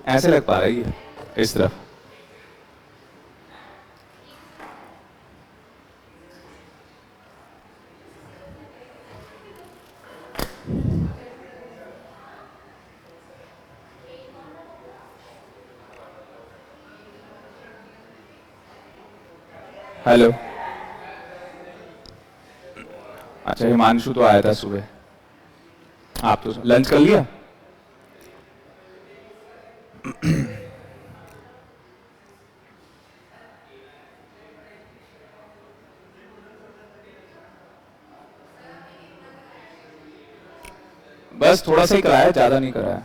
ऐसे लग पा रही है इस तरफ। हेलो। अच्छा, हिमांशु तो आया था सुबह। आप तो लंच कर लिया? बस थोड़ा सा ही कराया, ज्यादा नहीं कराया।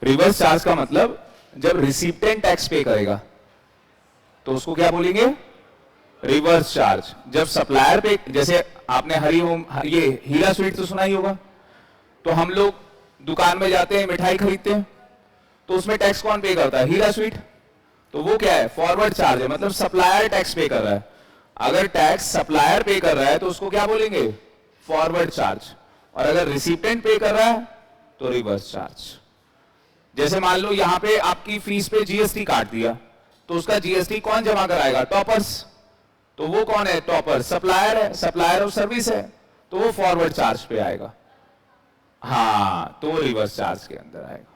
रिवर्स चार्ज का मतलब जब रिसिप्टेंट टैक्स पे करेगा तो उसको क्या बोलेंगे? Reverse charge. जब सप्लायर पे, जैसे आपने हरिओम ये हीरा स्वीट तो सुना ही होगा, तो हम लोग दुकान में जाते हैं, मिठाई खरीदते हैं, तो उसमें टैक्स कौन पे करता है? हीरा स्वीट। तो वो क्या है? फॉरवर्ड चार्ज है, मतलब सप्लायर टैक्स पे कर रहा है। अगर टैक्स सप्लायर पे कर रहा है तो उसको क्या बोलेंगे? Forward charge. और अगर रिसिप्टेंट पे कर रहा है तो रिवर्स चार्ज। जैसे मान लो यहां पे आपकी फीस पे जीएसटी काट दिया, तो उसका जीएसटी कौन जमा कराएगा? टॉपर्स। तो वो कौन है? टॉपर। सप्लायर है, सप्लायर ऑफ सर्विस है, तो वो फॉरवर्ड चार्ज पे आएगा। हाँ, तो वो रिवर्स चार्ज के अंदर आएगा।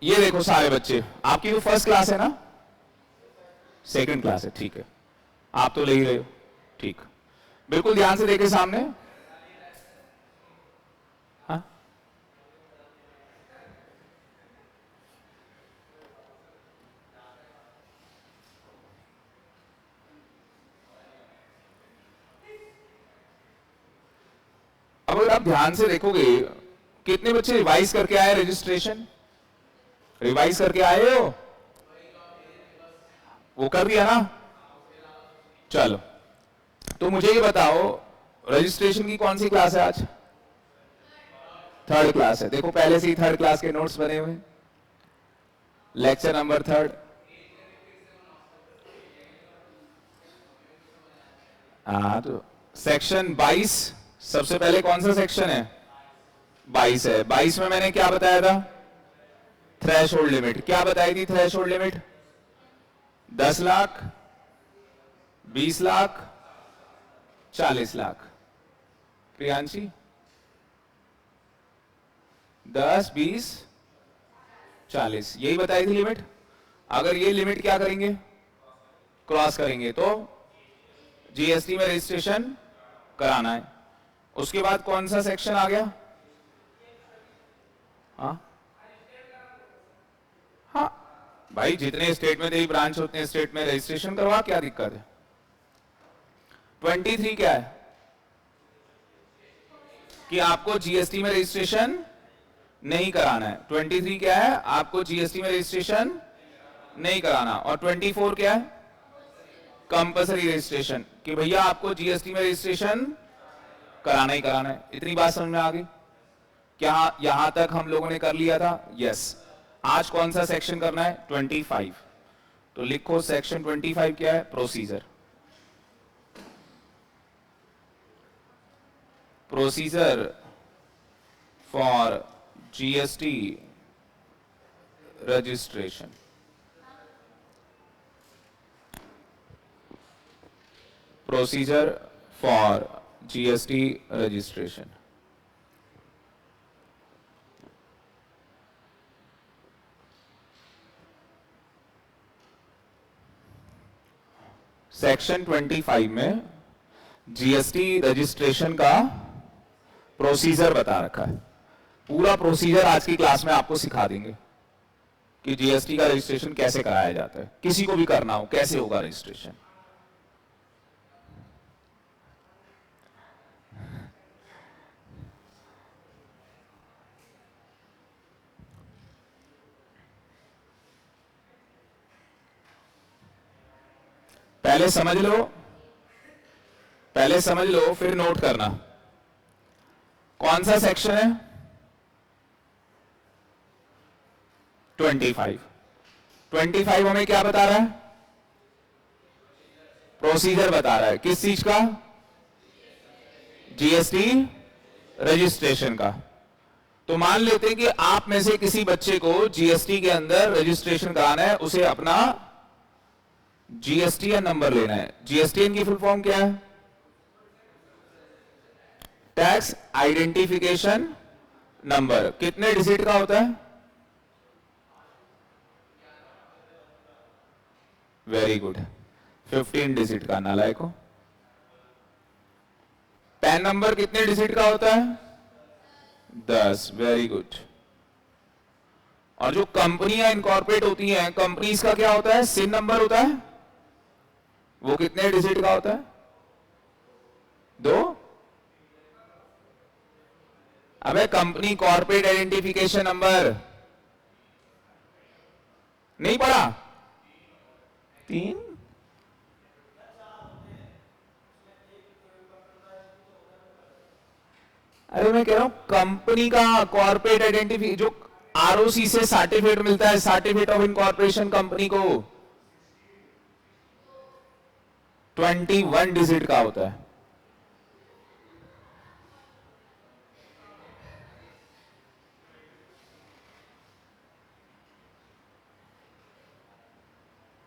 ये देखो सारे बच्चे, आपकी तो फर्स्ट क्लास है ना? सेकंड क्लास है, ठीक है। आप तो ले ही रहे हो, ठीक। बिल्कुल ध्यान से देखे सामने। हाँ, अब अगर आप ध्यान से देखोगे, कितने बच्चे रिवाइज करके आए? रजिस्ट्रेशन रिवाइज करके आए हो? वो कर दिया ना? चलो, तो मुझे ये बताओ, रजिस्ट्रेशन की कौन सी क्लास है आज? थर्ड क्लास है। देखो पहले से ही थर्ड क्लास के नोट्स बने हुए। Lecture number third. हाँ, तो सेक्शन 22। सबसे पहले कौन सा सेक्शन है? 22 है। 22 में मैंने क्या बताया था? Threshold limit. क्या बताई थी threshold limit? 10 lakh, 20 lakh, 40 lakh. Priyanshi, 10, 20, 40, यही बताई थी लिमिट। अगर ये लिमिट क्या करेंगे? क्रॉस करेंगे तो जीएसटी में रजिस्ट्रेशन कराना है। उसके बाद कौन सा सेक्शन आ गया? हाँ हाँ, भाई जितने स्टेट में तेरी ब्रांच होते हैं स्टेट में रजिस्ट्रेशन करवा, क्या दिक्कत है? 23 क्या है? कि आपको जीएसटी में रजिस्ट्रेशन नहीं कराना है। 23 क्या है? आपको जीएसटी में रजिस्ट्रेशन नहीं कराना। और 24 क्या है? कंपल्सरी रजिस्ट्रेशन, कि भैया आपको जीएसटी में रजिस्ट्रेशन कराना ही कराना है। इतनी बात समझ में आ गई? क्या यहां तक हम लोगों ने कर लिया था? यस। आज कौन सा सेक्शन करना है? 25। तो लिखो सेक्शन 25 क्या है? Procedure. Procedure for GST registration. Procedure for GST registration. Section 25 में जीएसटी रजिस्ट्रेशन का प्रोसीजर बता रखा है। पूरा प्रोसीजर आज की क्लास में आपको सिखा देंगे कि जीएसटी का रजिस्ट्रेशन कैसे कराया जाता है। किसी को भी करना हो, कैसे होगा रजिस्ट्रेशन। पहले समझ लो, पहले समझ लो फिर नोट करना। कौन सा सेक्शन है? 25। 25 हमें क्या बता रहा है? प्रोसीजर बता रहा है। किस चीज का? जीएसटी रजिस्ट्रेशन का। तो मान लेते हैं कि आप में से किसी बच्चे को जीएसटी के अंदर रजिस्ट्रेशन कराना है, उसे अपना जीएसटीएन नंबर लेना है। जीएसटीएन की फुल फॉर्म क्या है? Tax identification number. कितने डिजिट का होता है? वेरी गुड, 15 डिजिट का। नालायक हो। पैन नंबर कितने डिजिट का होता है? 10। Very good. और जो कंपनियां इनकॉर्पोरेट होती हैं, कंपनीज का क्या होता है? सिन नंबर होता है। वो कितने डिजिट का होता है? 2। अबे कंपनी कॉर्पोरेट आइडेंटिफिकेशन नंबर नहीं पढ़ा? 3। अरे मैं कह रहा हूं कंपनी का कॉर्पोरेट आइडेंटिफिकेशन, जो आरओसी से सर्टिफिकेट मिलता है, सर्टिफिकेट ऑफ इनकॉर्पोरेशन, कंपनी को 21 डिजिट का होता है।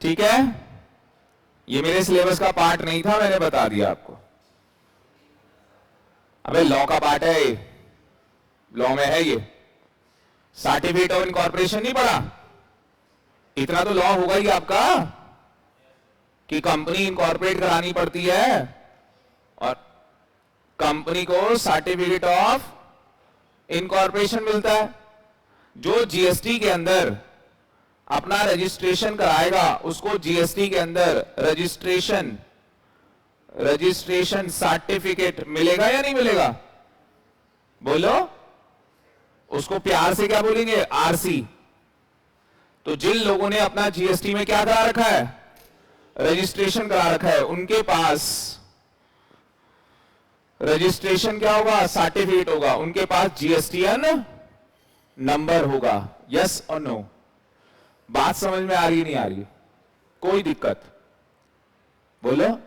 ठीक है, ये मेरे सिलेबस का पार्ट नहीं था, मैंने बता दिया आपको। अबे लॉ का पार्ट है ये, लॉ में है ये। सर्टिफिकेट ऑफ इनकॉर्पोरेशन नहीं पढ़ा? इतना तो लॉ होगा ही आपका कि कंपनी इनकॉर्पोरेट करानी पड़ती है और कंपनी को सर्टिफिकेट ऑफ इनकॉर्पोरेशन मिलता है। जो जीएसटी के अंदर अपना रजिस्ट्रेशन कराएगा उसको जीएसटी के अंदर रजिस्ट्रेशन सर्टिफिकेट मिलेगा या नहीं मिलेगा? बोलो। उसको प्यार से क्या बोलेंगे? आरसी। तो जिन लोगों ने अपना जीएसटी में क्या करा रखा है? रजिस्ट्रेशन करा रखा है, उनके पास रजिस्ट्रेशन क्या होगा? सर्टिफिकेट होगा। उनके पास जीएसटीएन नंबर होगा। यस और नो? बात समझ में आ रही नहीं आ रही? कोई दिक्कत? बोलो।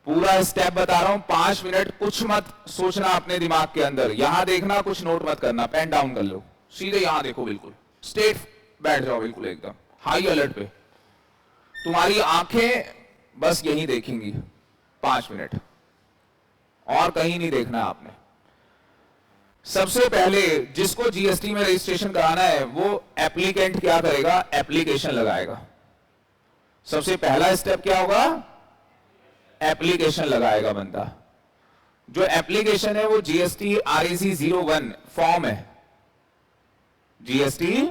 पूरा स्टेप बता रहा हूं, 5 मिनट कुछ मत सोचना अपने दिमाग के अंदर। यहां देखना, कुछ नोट मत करना, पेन डाउन कर लो, सीधे यहां देखो, बिल्कुल स्ट्रेट बैठ जाओ, बिल्कुल एकदम हाई अलर्ट पे। तुम्हारी आंखें बस यही देखेंगी 5 मिनट, और कहीं नहीं देखना आपने। सबसे पहले जिसको जीएसटी में रजिस्ट्रेशन कराना है वो एप्लीकेंट क्या करेगा? एप्लीकेशन लगाएगा। सबसे पहला स्टेप क्या होगा? एप्लीकेशन लगाएगा बंदा। जो एप्लीकेशन है वो जीएसटी आरईसी 01 फॉर्म है। जीएसटी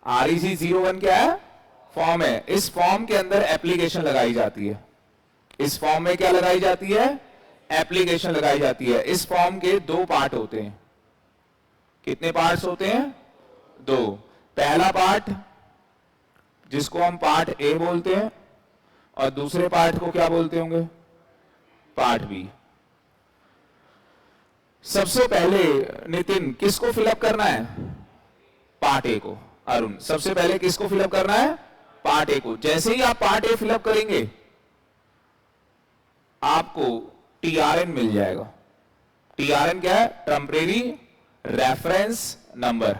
आरईसी 01 क्या है? फॉर्म है। इस फॉर्म के अंदर एप्लीकेशन लगाई जाती है। इस फॉर्म में क्या लगाई जाती है? एप्लीकेशन लगाई जाती है। इस फॉर्म के 2 पार्ट होते हैं। कितने पार्ट्स होते हैं? 2। पहला पार्ट जिसको हम पार्ट ए बोलते हैं, और दूसरे पार्ट को क्या बोलते होंगे? Part B. सबसे पहले नितिन किसको फिलअप करना है? पार्ट ए को। अरुण सबसे पहले किसको फिलअप करना है? पार्ट ए को। जैसे ही आप पार्ट ए फिलअप करेंगे आपको टीआरएन मिल जाएगा। टीआरएन क्या है? Temporary reference number.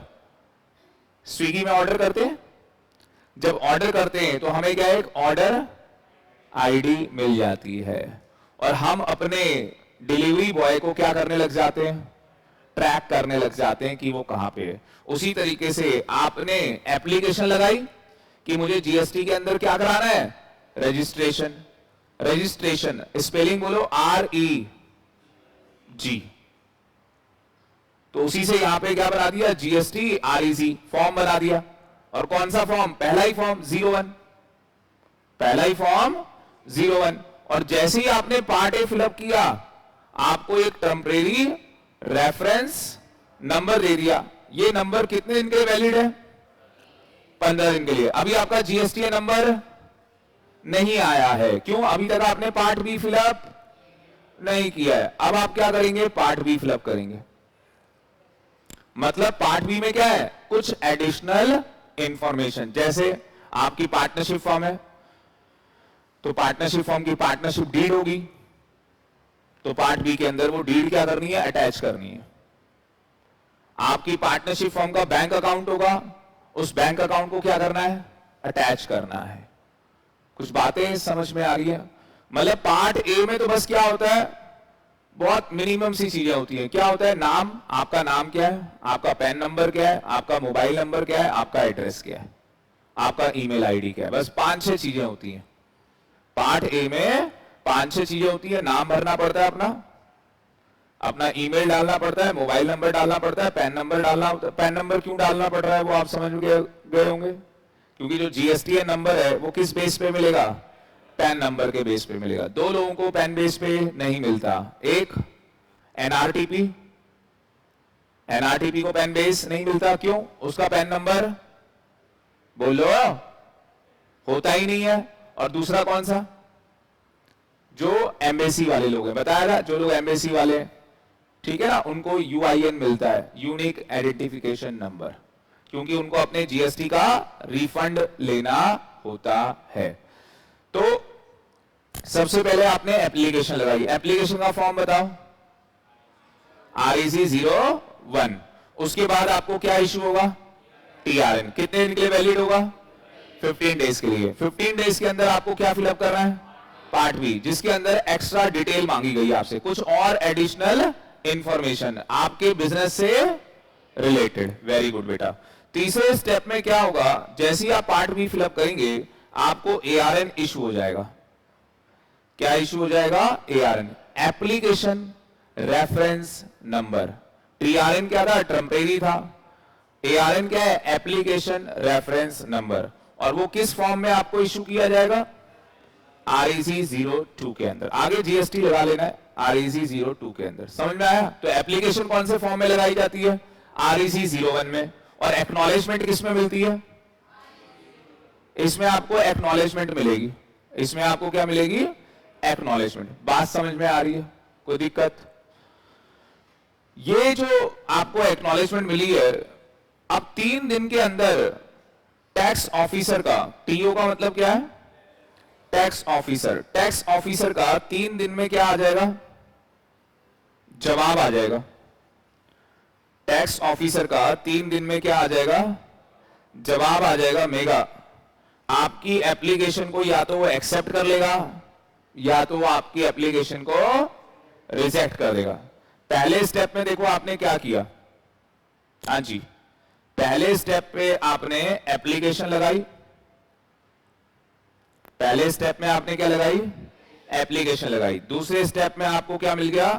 स्विगी में ऑर्डर करते हैं, जब ऑर्डर करते हैं तो हमें क्या है? एक ऑर्डर आईडी मिल जाती है, और हम अपने डिलीवरी बॉय को क्या करने लग जाते हैं? ट्रैक करने लग जाते हैं कि वो कहां पे है। उसी तरीके से आपने एप्लीकेशन लगाई कि मुझे जीएसटी के अंदर क्या कराना है? रजिस्ट्रेशन। रजिस्ट्रेशन स्पेलिंग बोलो, REG। तो उसी से यहां पे क्या बना दिया? जीएसटी REG फॉर्म बना दिया। और कौन सा फॉर्म? पहला ही फॉर्म 01। पहला ही फॉर्म 01। और जैसे ही आपने पार्ट ए फिलअप किया आपको एक टेम्परेरी रेफरेंस नंबर दे दिया। ये नंबर कितने दिन के लिए वैलिड है? 15 दिन के लिए। अभी आपका जीएसटी नंबर नहीं आया है। क्यों? अभी तक आपने पार्ट बी फिलअप नहीं किया है। अब आप क्या करेंगे? पार्ट बी फिलअप करेंगे। मतलब पार्ट बी में क्या है? कुछ एडिशनल इंफॉर्मेशन, जैसे आपकी पार्टनरशिप फॉर्म है तो पार्टनरशिप फॉर्म की पार्टनरशिप डीड होगी, तो पार्ट बी के अंदर वो डीड क्या करनी है? अटैच करनी है। आपकी पार्टनरशिप फॉर्म का बैंक अकाउंट होगा, उस बैंक अकाउंट को क्या करना है? अटैच करना है। कुछ बातें समझ में आ रही है? मतलब पार्ट ए में तो बस क्या होता है, बहुत मिनिमम सी चीजें होती हैं। क्या होता है? नाम, आपका नाम क्या है, आपका पैन नंबर क्या है, आपका मोबाइल नंबर क्या है, आपका एड्रेस क्या है, आपका ईमेल आईडी क्या है, बस 5-6 चीजें होती हैं। पार्ट ए में 5-6 चीजें होती है। नाम भरना पड़ता है अपना ईमेल डालना पड़ता है, मोबाइल नंबर डालना पड़ता है, पैन नंबर डालना होता है। पैन नंबर क्यों डालना पड़ रहा है वो आप समझ गए होंगे, क्योंकि जो जीएसटी नंबर है वो किस बेस पे मिलेगा? पैन नंबर के बेस पे मिलेगा। दो लोगों को पैन बेस पे नहीं मिलता, एक एनआरटीपी, एनआरटीपी को पैन बेस नहीं मिलता। क्यों? उसका पैन नंबर बोलो होता ही नहीं है। और दूसरा कौन सा? जो एम्बेसी वाले लोग हैं, बताया था, जो लोग एम्बेसी वाले, ठीक है ना, उनको यूआईएन मिलता है, यूनिक आइडेंटिफिकेशन नंबर, क्योंकि उनको अपने जीएसटी का रिफंड लेना होता है। तो सबसे पहले आपने एप्लीकेशन लगाई। एप्लीकेशन का फॉर्म बताओ, REC 01। उसके बाद आपको क्या इशू होगा? TRN। कितने दिन के लिए वैलिड होगा? 15 डेज के लिए। 15 डेज के अंदर आपको क्या फिलअप करना है? पार्ट बी, जिसके अंदर एक्स्ट्रा डिटेल मांगी गई है आपसे, कुछ और एडिशनल इंफॉर्मेशन आपके बिजनेस से रिलेटेड। वेरी गुड बेटा। तीसरे स्टेप में क्या होगा? जैसे ही आप पार्ट बी फिलअप करेंगे आपको ARN इशू हो जाएगा। क्या इशू हो जाएगा? ARN, application reference number. TRN क्या था? टेम्परेरी था। ARN क्या है? Application reference number. और वो किस फॉर्म में आपको इशू किया जाएगा? REC 02 के अंदर। आगे जीएसटी लगा लेना है REC 02 के अंदर। समझ में आया? तो एप्लीकेशन कौन से फॉर्म में लगाई जाती है? REC 01 में। और एक्नॉलेजमेंट किस में मिलती है? इसमें आपको एक्नॉलेजमेंट मिलेगी। इसमें आपको क्या मिलेगी? एक्नॉलेजमेंट। बात समझ में आ रही है? कोई दिक्कत? ये जो आपको एक्नॉलेजमेंट मिली है, अब 3 दिन के अंदर टैक्स ऑफिसर का, टीओ का मतलब क्या है? Tax officer. टैक्स ऑफिसर का 3 दिन में क्या आ जाएगा? जवाब आ जाएगा। टैक्स ऑफिसर का 3 दिन में क्या आ जाएगा? जवाब आ जाएगा मेगा। आपकी एप्लीकेशन को या तो वो एक्सेप्ट कर लेगा या तो वो आपकी एप्लीकेशन को रिजेक्ट कर देगा। पहले स्टेप में देखो आपने क्या किया। हाँ जी, पहले स्टेप पे आपने एप्लीकेशन लगाई। पहले स्टेप में आपने क्या लगाई? एप्लीकेशन लगाई। दूसरे स्टेप में आपको क्या मिल गया?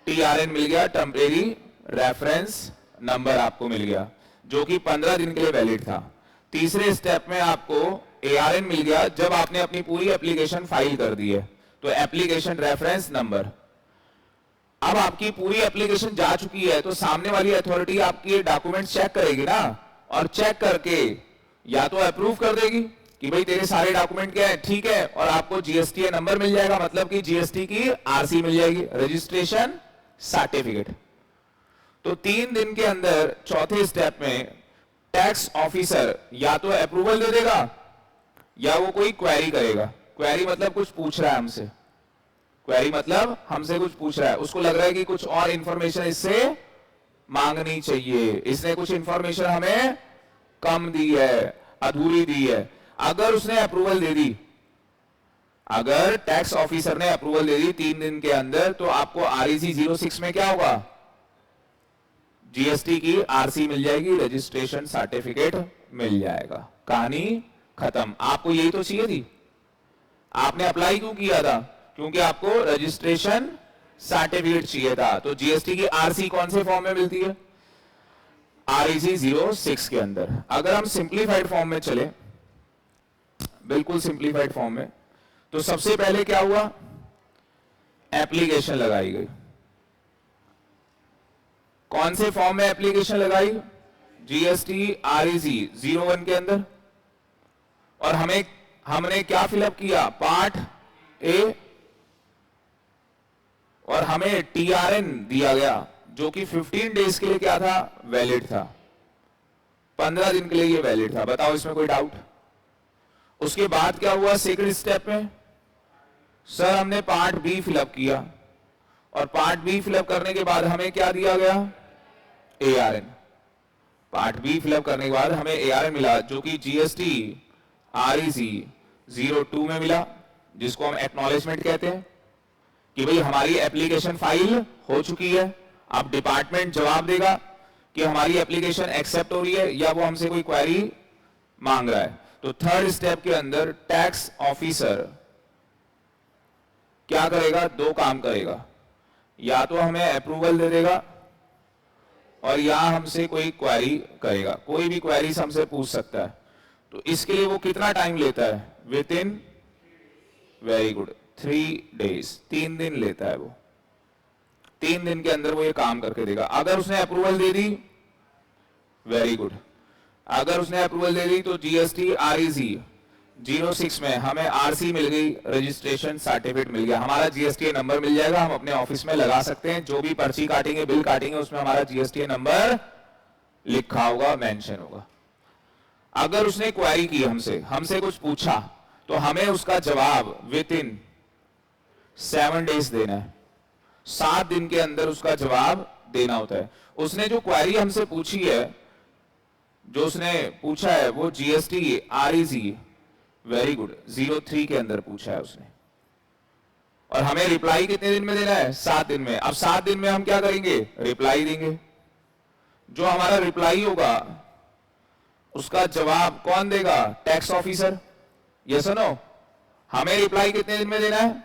TRN मिल गया, टेम्परेरी रेफरेंस नंबर आपको मिल गया, जो कि 15 दिन के लिए वैलिड था। तीसरे स्टेप में आपको ARN मिल गया जब आपने अपनी पूरी एप्लीकेशन फाइल कर दी है, तो एप्लीकेशन रेफरेंस नंबर। अब आपकी पूरी एप्लीकेशन जा चुकी है तो सामने वाली अथॉरिटी आपकी डॉक्यूमेंट्स चेक करेगी ना, और चेक करके या तो अप्रूव कर देगी कि भाई तेरे सारे डॉक्यूमेंट क्या है, ठीक है, और आपको जीएसटी नंबर मिल जाएगा, मतलब कि जीएसटी की आरसी मिल जाएगी, रजिस्ट्रेशन सर्टिफिकेट। तो 3 दिन के अंदर चौथे स्टेप में टैक्स ऑफिसर या तो अप्रूवल दे देगा या वो कोई क्वेरी करेगा। क्वेरी मतलब कुछ पूछ रहा है हमसे, क्वेरी मतलब हमसे कुछ पूछ रहा है, उसको लग रहा है कि कुछ और इंफॉर्मेशन इससे मांगनी चाहिए, इसने कुछ इंफॉर्मेशन हमें कम दी है, अधूरी दी है। अगर उसने अप्रूवल दे दी, अगर टैक्स ऑफिसर ने अप्रूवल दे दी 3 दिन के अंदर, तो आपको REC 06 में क्या होगा? जीएसटी की आरसी मिल जाएगी, रजिस्ट्रेशन सर्टिफिकेट मिल जाएगा, कहानी खत्म। आपको यही तो चाहिए थी। आपने अप्लाई क्यों किया था? क्योंकि आपको रजिस्ट्रेशन सर्टिफिकेट चाहिए था। तो जीएसटी की आरसी कौन से फॉर्म में मिलती है? REC 06 के अंदर। अगर हम सिंप्लीफाइड फॉर्म में चले, बिल्कुल सिंप्लीफाइड फॉर्म में, तो सबसे पहले क्या हुआ? एप्लीकेशन लगाई गई। कौन से फॉर्म में एप्लीकेशन लगाई? जीएसटी REC 01 के अंदर। और हमें हमने क्या फिलअप किया, पार्ट ए, और हमें टीआरएन दिया गया जो कि 15 डेज के लिए क्या था, वैलिड था, 15 दिन के लिए ये वैलिड था। बताओ इसमें कोई डाउट? उसके बाद क्या हुआ सेकंड स्टेप में, सर हमने पार्ट बी फिलअप किया, और पार्ट बी फिलअप करने के बाद हमें क्या दिया गया, एआरएन। पार्ट बी फिलअप करने के बाद हमें एआरएन मिला जो कि जीएसटी आरईसी 02 में मिला, जिसको हम एक्नॉलेजमेंट कहते हैं कि भाई हमारी एप्लीकेशन फाइल हो चुकी है। अब डिपार्टमेंट जवाब देगा कि हमारी एप्लीकेशन एक्सेप्ट हो रही है या वो हमसे कोई क्वेरी मांग रहा है। तो थर्ड स्टेप के अंदर टैक्स ऑफिसर क्या करेगा, दो काम करेगा, या तो हमें अप्रूवल दे देगा और या हमसे कोई क्वेरी करेगा। कोई भी क्वेरीज हमसे पूछ सकता है। तो इसके लिए वो कितना टाइम लेता है, with in, very good, 3 days, 3 दिन लेता है वो। 3 दिन के अंदर वो ये काम करके देगा। अगर उसने अप्रूवल दे दी, वेरी गुड, अगर उसने अप्रूवल दे दी तो जीएसटी आरईसी 06 में हमें आरसी मिल गई, रजिस्ट्रेशन सर्टिफिकेट मिल गया, हमारा जीएसटी नंबर मिल जाएगा, हम अपने ऑफिस में लगा सकते हैं। जो भी पर्ची काटेंगे, बिल काटेंगे, उसमें हमारा जीएसटी नंबर लिखा होगा, मेंशन होगा। अगर उसने क्वेरी की हमसे कुछ पूछा, तो हमें उसका जवाब विद इन 7 डेज देना है। 7 दिन के अंदर उसका जवाब देना होता है। उसने जो क्वेरी हमसे पूछी है, जो उसने पूछा है वो जीएसटी आरईसी, वेरी गुड, 03 के अंदर पूछा है उसने, और हमें रिप्लाई कितने दिन में देना है, 7 दिन में। अब 7 दिन में हम क्या करेंगे, रिप्लाई देंगे। जो हमारा रिप्लाई होगा उसका जवाब कौन देगा, टैक्स ऑफिसर, यस और नो। हमें रिप्लाई कितने दिन में देना है,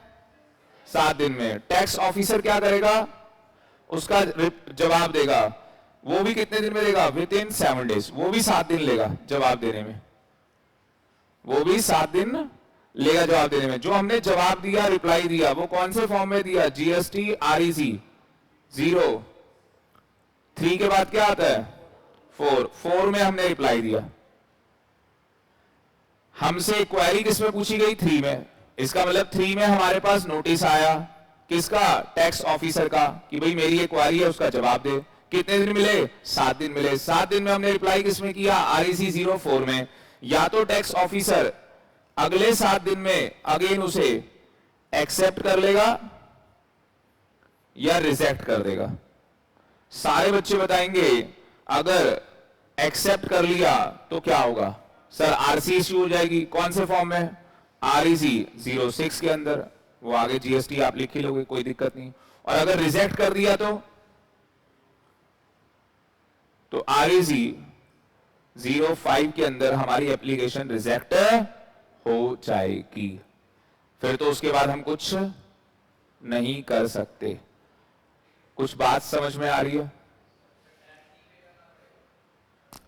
7 दिन में। टैक्स ऑफिसर क्या करेगा, उसका जवाब देगा, वो भी कितने दिन में देगा, विद इन 7 डेज। वो भी 7 दिन लेगा जवाब देने में, वो भी 7 दिन लेगा जवाब देने में। जो हमने जवाब दिया, रिप्लाई दिया, वो कौन से फॉर्म में दिया, जीएसटी आरईसी 03 के बाद क्या आता है, 4 में हमने रिप्लाई दिया। हमसे क्वेरी किसमें पूछी गई, 3 में। इसका मतलब 3 में हमारे पास नोटिस आया, किसका, टैक्स ऑफिसर का, कि भाई मेरी ये क्वेरी है, उसका जवाब दे। कितने दिन मिले, 7 दिन मिले। 7 दिन में हमने रिप्लाई किसमें किया, आरईसी 04 में। या तो टैक्स ऑफिसर अगले 7 दिन में अगेन उसे एक्सेप्ट कर लेगा या रिजेक्ट कर देगा। सारे बच्चे बताएंगे अगर एक्सेप्ट कर लिया तो क्या होगा, सर आरसी इश्यू हो जाएगी। कौन से फॉर्म में, आरईसी 06 के अंदर, वो आगे जीएसटी आप लिख ही लोगे, कोई दिक्कत नहीं। और अगर रिजेक्ट कर दिया तो आरईसी 05 के अंदर हमारी एप्लीकेशन रिजेक्ट हो जाएगी। फिर तो उसके बाद हम कुछ नहीं कर सकते। कुछ बात समझ में आ रही है?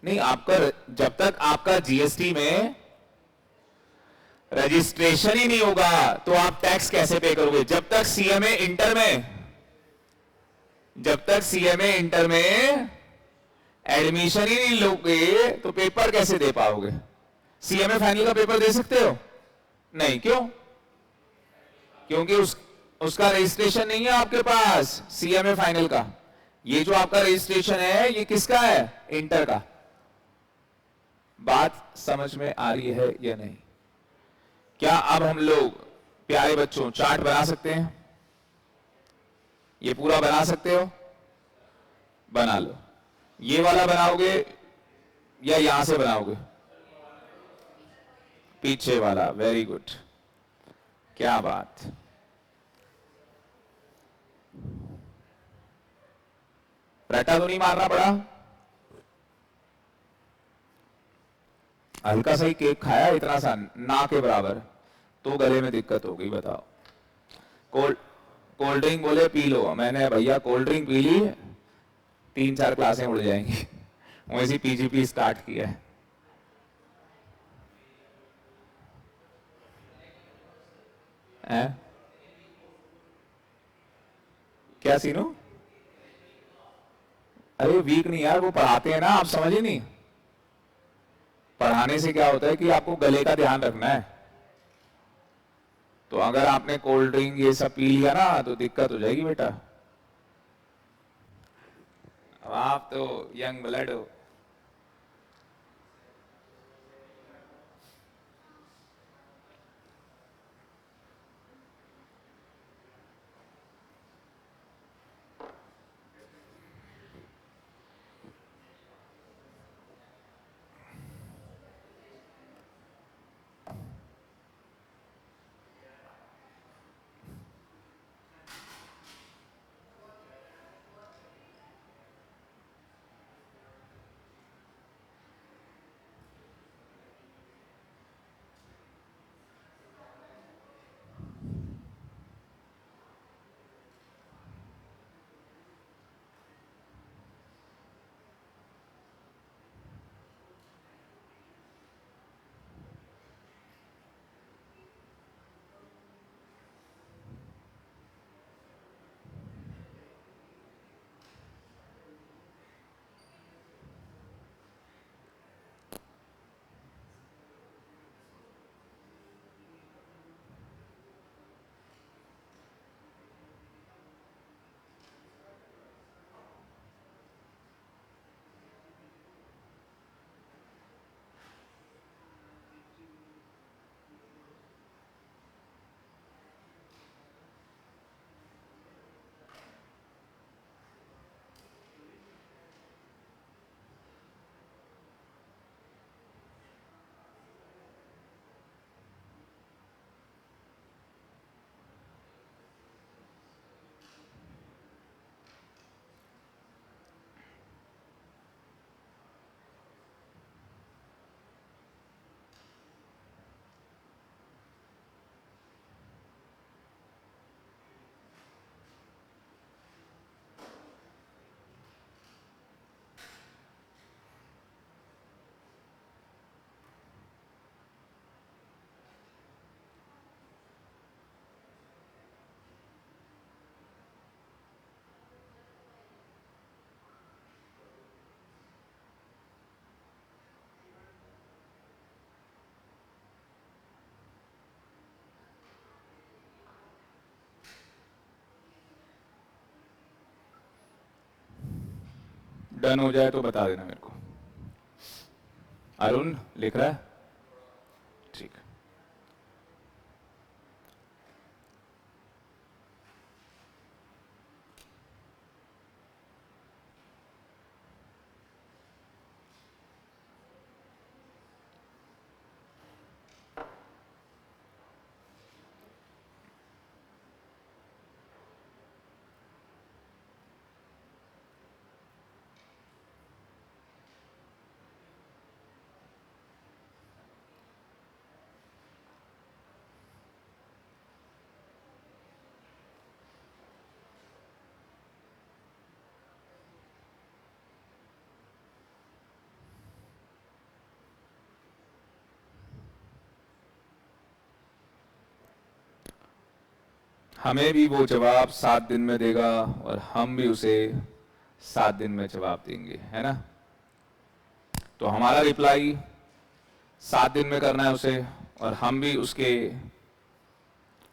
नहीं, आपका जब तक आपका जीएसटी में रजिस्ट्रेशन ही नहीं होगा तो आप टैक्स कैसे पे करोगे? जब तक सीएमए इंटर में एडमिशन ही नहीं लोगे तो पेपर कैसे दे पाओगे? सीएमए फाइनल का पेपर दे सकते हो? नहीं। क्यों? क्योंकि उसका रजिस्ट्रेशन नहीं है आपके पास सीएमए फाइनल का। ये जो आपका रजिस्ट्रेशन है ये किसका है? इंटर का। बात समझ में आ रही है या नहीं? क्या अब हम लोग प्यारे बच्चों चार्ट बना सकते हैं? ये पूरा बना सकते हो? बना लो। ये वाला बनाओगे या यहां से बनाओगे? पीछे वाला। वेरी गुड, क्या बात। रटा तो नहीं मारना पड़ा? हल्का सा ही केक खाया, इतना सा ना के बराबर, तो गले में दिक्कत हो गई। बताओ। कोल्ड ड्रिंक बोले पी लो, मैंने भैया कोल्ड ड्रिंक पी ली, 3-4 क्लासें उड़ जाएंगी। वैसी पीजीपी स्टार्ट किया है। क्या सीनू? अरे वीक नहीं यार, वो पढ़ाते हैं ना, आप समझ ही नहीं। पढ़ाने से क्या होता है कि आपको गले का ध्यान रखना है। तो अगर आपने कोल्ड ड्रिंक ये सब पी लिया ना तो दिक्कत हो जाएगी बेटा। अब आप तो यंग ब्लड हो। डन हो जाए तो बता देना मेरे को। अरुण लिख रहा है? ठीक है। हमें भी वो जवाब 7 दिन में देगा और हम भी उसे 7 दिन में जवाब देंगे, है ना? तो हमारा रिप्लाई 7 दिन में करना है उसे, और हम भी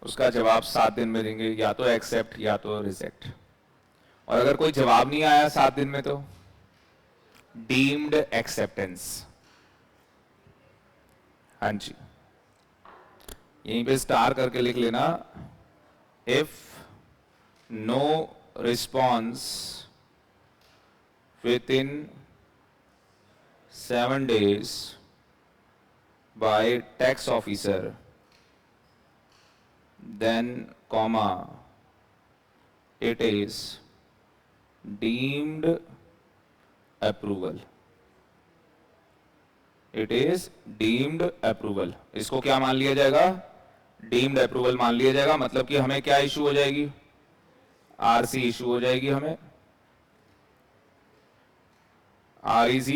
उसका जवाब 7 दिन में देंगे, या तो एक्सेप्ट या तो रिजेक्ट। और अगर कोई जवाब नहीं आया 7 दिन में तो डीम्ड एक्सेप्टेंस। हाँ जी, यहीं पे स्टार करके लिख लेना। If no response within 7 days by tax officer, then comma it is deemed approval. It is deemed approval. इसको क्या मान लिया जाएगा? डीम्ड अप्रूवल मान लिया जाएगा। मतलब कि हमें क्या इशू हो जाएगी? आरसी इशू हो जाएगी हमें, REC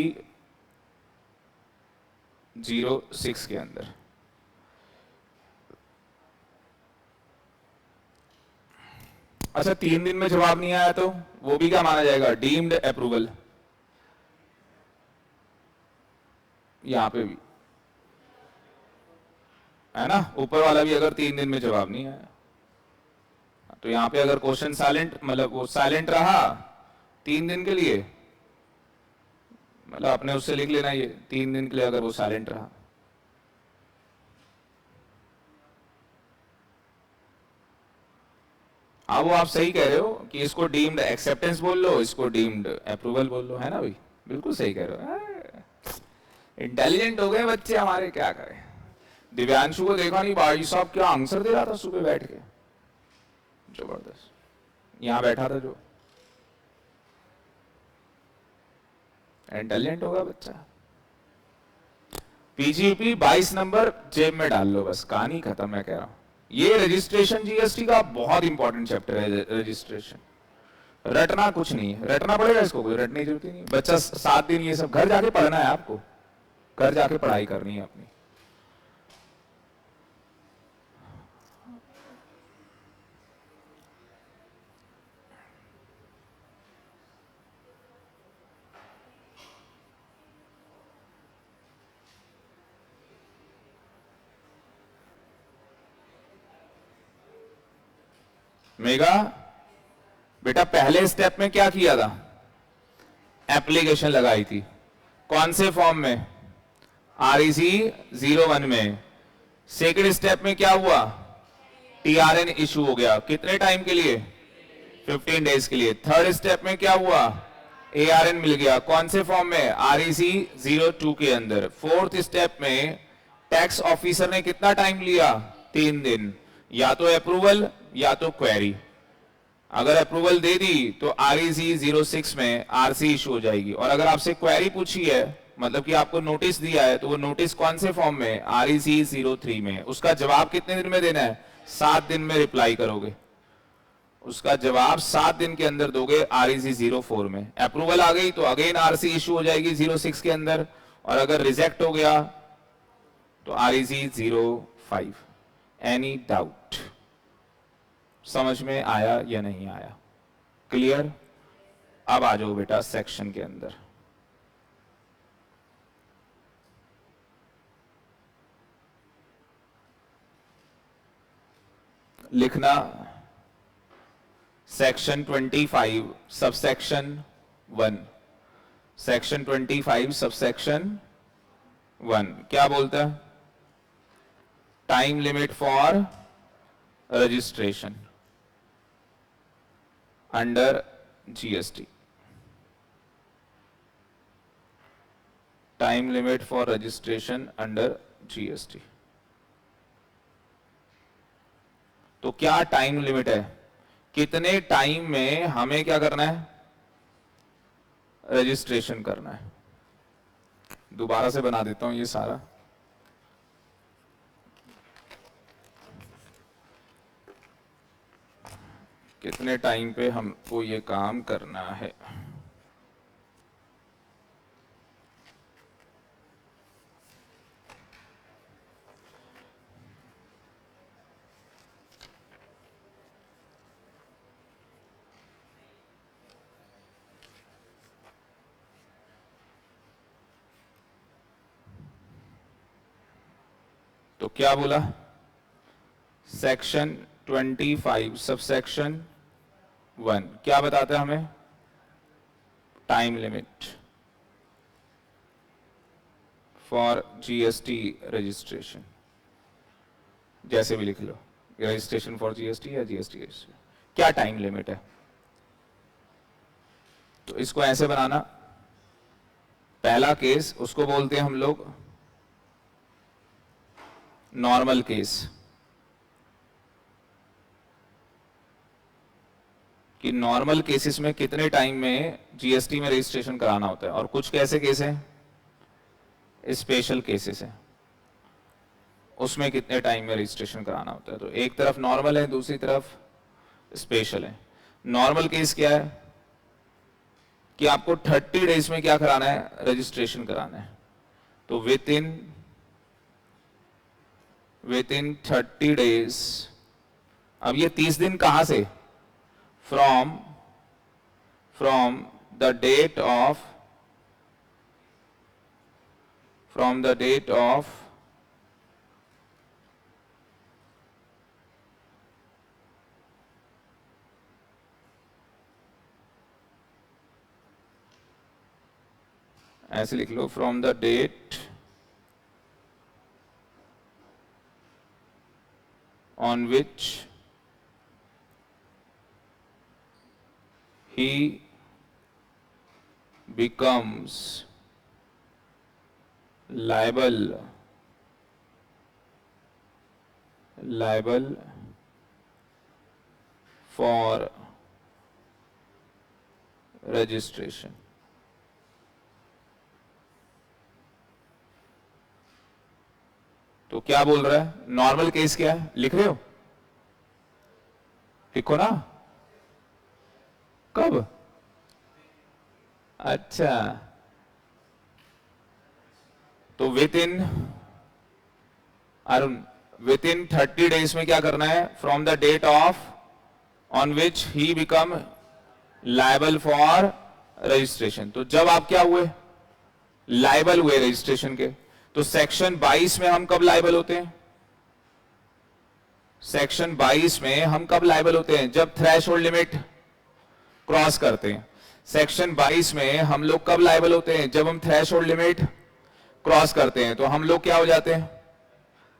06 के अंदर। अच्छा, 3 दिन में जवाब नहीं आया तो वो भी क्या माना जाएगा? Deemed approval. यहां पे भी है ना, ऊपर वाला भी अगर 3 दिन में जवाब नहीं आया तो यहां पे अगर क्वेश्चन साइलेंट मतलब वो साइलेंट रहा 3 दिन के लिए, मतलब आपने उससे लिख लेना ये 3 दिन के लिए अगर वो साइलेंट रहा। अब वो आप सही कह रहे हो कि इसको डीम्ड एक्सेप्टेंस बोल लो, इसको डीम्ड अप्रूवल बोल लो, है ना भाई, बिल्कुल सही कह रहे हो। इंटेलिजेंट हो गए बच्चे हमारे, क्या करें। दिव्यांशु को देखा नहीं, भाई साहब क्या आंसर दे रहा था सुबह बैठ के, जबरदस्त। यहां बैठा था जो, इंटेलिजेंट होगा बच्चा। पीजीपी 22 नंबर जेब में डाल लो, बस कहानी खत्म। मैं कह रहा हूं ये रजिस्ट्रेशन जीएसटी का बहुत इंपॉर्टेंट चैप्टर है। रजिस्ट्रेशन रटना कुछ नहीं है, रटना पड़ेगा इसको, कोई रटने की जरूरत ही नहीं। बच्चा 7 दिन ये सब घर जाके पढ़ना है आपको, घर जाके पढ़ाई करनी है अपनी। मेगा बेटा पहले स्टेप में क्या किया था, एप्लीकेशन लगाई थी, कौन से फॉर्म में, आरईसी 01 में। सेकंड स्टेप में क्या हुआ, टीआरएन इशू हो गया, कितने टाइम के लिए, 15 डेज के लिए। थर्ड स्टेप में क्या हुआ, एआरएन मिल गया, कौन से फॉर्म में, आरईसी 02 के अंदर। फोर्थ स्टेप में टैक्स ऑफिसर ने कितना टाइम लिया, 3 दिन, या तो अप्रूवल या तो क्वेरी। अगर अप्रूवल दे दी तो आरईसी 06 में आरसी इशू हो जाएगी, और अगर आपसे क्वेरी पूछी है मतलब कि आपको नोटिस दिया है तो वो नोटिस कौन से फॉर्म में, आरईसी 03 में। उसका जवाब कितने दिन में देना है, 7 दिन में रिप्लाई करोगे, उसका जवाब 7 दिन के अंदर दोगे आरईसी 04 में। अप्रूवल आ गई तो अगेन आरसी इशू हो जाएगी 06 के अंदर, और अगर रिजेक्ट हो गया तो आरईसी 05। एनी डाउट, समझ में आया या नहीं आया, क्लियर। अब आ जाओ बेटा सेक्शन के अंदर। लिखना सेक्शन 25 सबसेक्शन 1। सेक्शन 25 सबसेक्शन 1 क्या बोलता है, time limit for registration under GST. Time limit for registration under GST. तो क्या टाइम लिमिट है, कितने टाइम में हमें क्या करना है, रजिस्ट्रेशन करना है। दोबारा से बना देता हूं ये सारा। कितने टाइम पे हमको ये काम करना है। तो क्या बोला, सेक्शन 25 सबसेक्शन 1 क्या बताता है हमें, time limit for GST registration. जैसे भी लिख लो, रजिस्ट्रेशन फॉर जीएसटी या जीएसटी रजिस्ट्रेशन, क्या टाइम लिमिट है। तो इसको ऐसे बनाना, पहला केस उसको बोलते हैं हम लोग नॉर्मल केस, कि नॉर्मल केसेस में कितने टाइम में जीएसटी में रजिस्ट्रेशन कराना होता है। और कुछ कैसे केस हैं, स्पेशल केसेस हैं, उसमें कितने टाइम में रजिस्ट्रेशन कराना होता है। तो एक तरफ नॉर्मल है, दूसरी तरफ स्पेशल है। नॉर्मल केस क्या है कि आपको 30 डेज में क्या कराना है, रजिस्ट्रेशन कराना है। तो विद इन 30 डेज। अब ये 30 दिन कहां से, फ्रॉम द डेट ऑफ ऐसे लिख लो, from the date on which he becomes liable for registration. तो क्या बोल रहा है? नॉर्मल केस क्या है? लिख रहे हो? लिखो ना। कब? अच्छा, तो within, Arun, within 30 days में क्या करना है? From the date of on which he become liable for registration. तो जब आप क्या हुए? लायबल हुए रजिस्ट्रेशन के। तो सेक्शन 22 में हम कब लायबल होते हैं? सेक्शन 22 में हम कब लायबल होते हैं? जब थ्रेशोल्ड लिमिट क्रॉस करते हैं। सेक्शन 22 में हम लोग कब लायबल होते हैं? जब हम थ्रेशोल्ड लिमिट क्रॉस करते हैं। तो हम लोग क्या हो जाते हैं?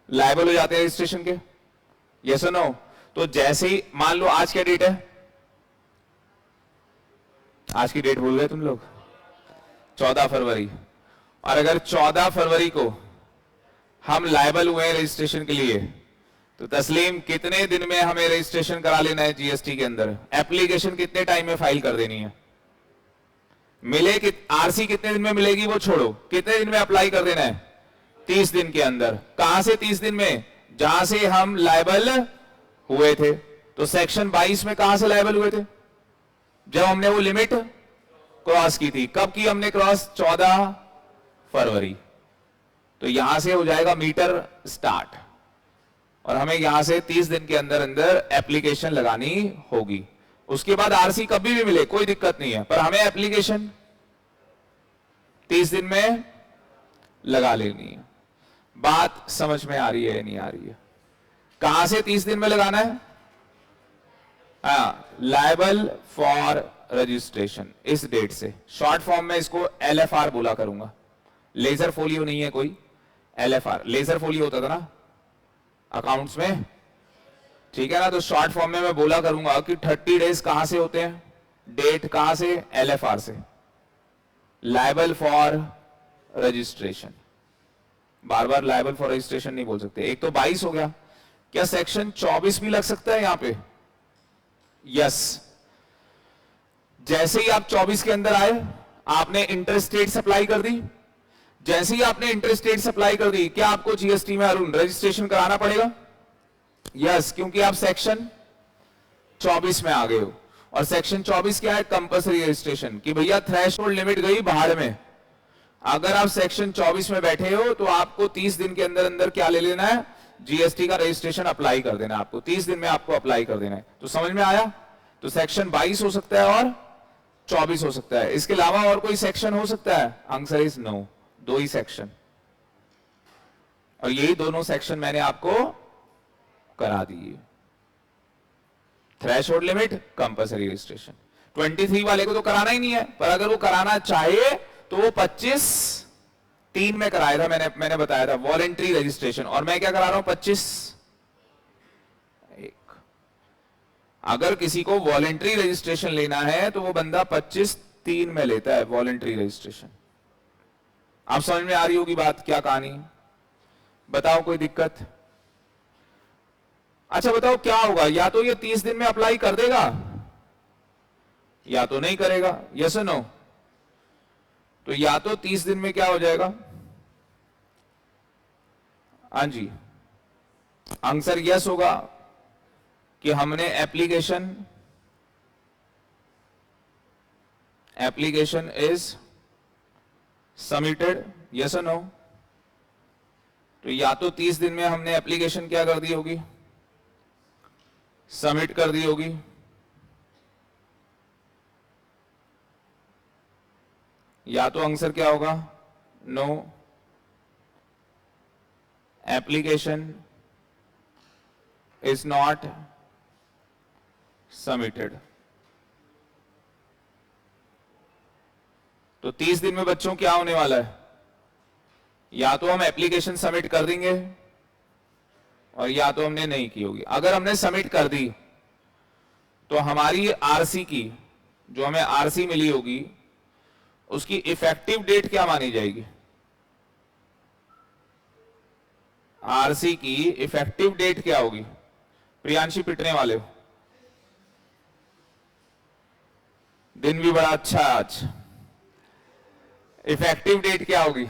लायबल हो जाते हैं रजिस्ट्रेशन के। यस और नो? तो जैसे ही मान लो आज क्या डेट है? आज की डेट भूल गए तुम लोग? 14 फरवरी। और अगर 14 फरवरी को हम लायबल हुए हैं रजिस्ट्रेशन के लिए, तो तस्लीम कितने दिन में हमें रजिस्ट्रेशन करा लेना है जीएसटी के अंदर? एप्लीकेशन कितने टाइम में फाइल कर देनी है? मिले कि आरसी कितने दिन में मिलेगी वो छोड़ो, कितने दिन में अप्लाई कर देना है? 30 दिन के अंदर। कहां से 30 दिन में? जहां से हम लायबल हुए थे। तो सेक्शन 22 में कहां से लायबल हुए थे? जब हमने वो लिमिट क्रॉस की थी। कब की हमने क्रॉस? 14 फरवरी। तो यहां से हो जाएगा मीटर स्टार्ट, और हमें यहां से 30 दिन के अंदर अंदर एप्लीकेशन लगानी होगी। उसके बाद आरसी कभी भी मिले कोई दिक्कत नहीं है, पर हमें एप्लीकेशन 30 दिन में लगा लेनी है। बात समझ में आ रही है या नहीं आ रही है? कहां से 30 दिन में लगाना है? लायबल फॉर रजिस्ट्रेशन, इस डेट से। शॉर्ट फॉर्म में इसको एलएफआर बोला करूंगा। लेजर फोलियो नहीं है कोई, एलएफआर। लेजर फोलियो होता था ना अकाउंट्स में, ठीक है ना? तो शॉर्ट फॉर्म में मैं बोला करूंगा कि 30 डेज कहां से होते हैं? डेट कहां से? एलएफआर से, liable for registration. Bar bar liable for registration नहीं बोल सकते। एक तो 22 हो गया, क्या सेक्शन 24 भी लग सकता है यहां पे? यस। जैसे ही आप 24 के अंदर आए, आपने इंटरेस्ट रेट अप्लाई कर दी। जैसे ही आपने इंटरेस्ट रेट अप्लाई कर दी, क्या आपको जीएसटी में अरुण रजिस्ट्रेशन कराना पड़ेगा? यस, क्योंकि आप सेक्शन 24 में आ गए हो। और सेक्शन 24 क्या है? कंपल्सरी रजिस्ट्रेशन, कि भैया थ्रेशोल्ड लिमिट गई बाहर में। अगर आप सेक्शन 24 में बैठे हो तो आपको 30 दिन के अंदर अंदर क्या ले लेना है? जीएसटी का रजिस्ट्रेशन अप्लाई कर देना है आपको। 30 दिन में आपको अप्लाई कर देना है। तो समझ में आया? तो सेक्शन 22 हो सकता है और 24 हो सकता है। इसके अलावा और कोई सेक्शन हो सकता है? आंसर इज नो, दो ही सेक्शन। और यही दोनों सेक्शन मैंने आपको करा दिए। Threshold limit, compulsory registration. 23 वाले को तो कराना ही नहीं है, पर अगर वो कराना चाहे तो वो 25(3) में कराया था। मैंने बताया था वॉलेंट्री रजिस्ट्रेशन, और मैं क्या करा रहा हूं? 25(1). अगर किसी को वॉलेंट्री रजिस्ट्रेशन लेना है तो वो बंदा 25(3) में लेता है वॉलेंट्री रजिस्ट्रेशन। आप समझ में आ रही होगी बात, क्या कहानी? बताओ, कोई दिक्कत? अच्छा बताओ क्या होगा? या तो ये 30 दिन में अप्लाई कर देगा या तो नहीं करेगा। यस और नो? तो या तो 30 दिन में क्या हो जाएगा? हाँ जी, आंसर यस होगा कि हमने एप्लीकेशन इज सबमिटेड। यस और नो? तो या तो 30 दिन में हमने एप्लीकेशन क्या कर दी होगी? सबमिट कर दी होगी, या तो आंसर क्या होगा? No, application is not submitted. तो 30 दिन में बच्चों क्या होने वाला है, या तो हम एप्लीकेशन सबमिट कर देंगे और या तो हमने नहीं की होगी। अगर हमने सबमिट कर दी तो हमारी आरसी की, जो हमें आरसी मिली होगी, उसकी इफेक्टिव डेट क्या मानी जाएगी? आरसी की इफेक्टिव डेट क्या होगी? प्रियांशी पिटने वाले हो, दिन भी बड़ा अच्छा है आज। इफेक्टिव डेट क्या होगी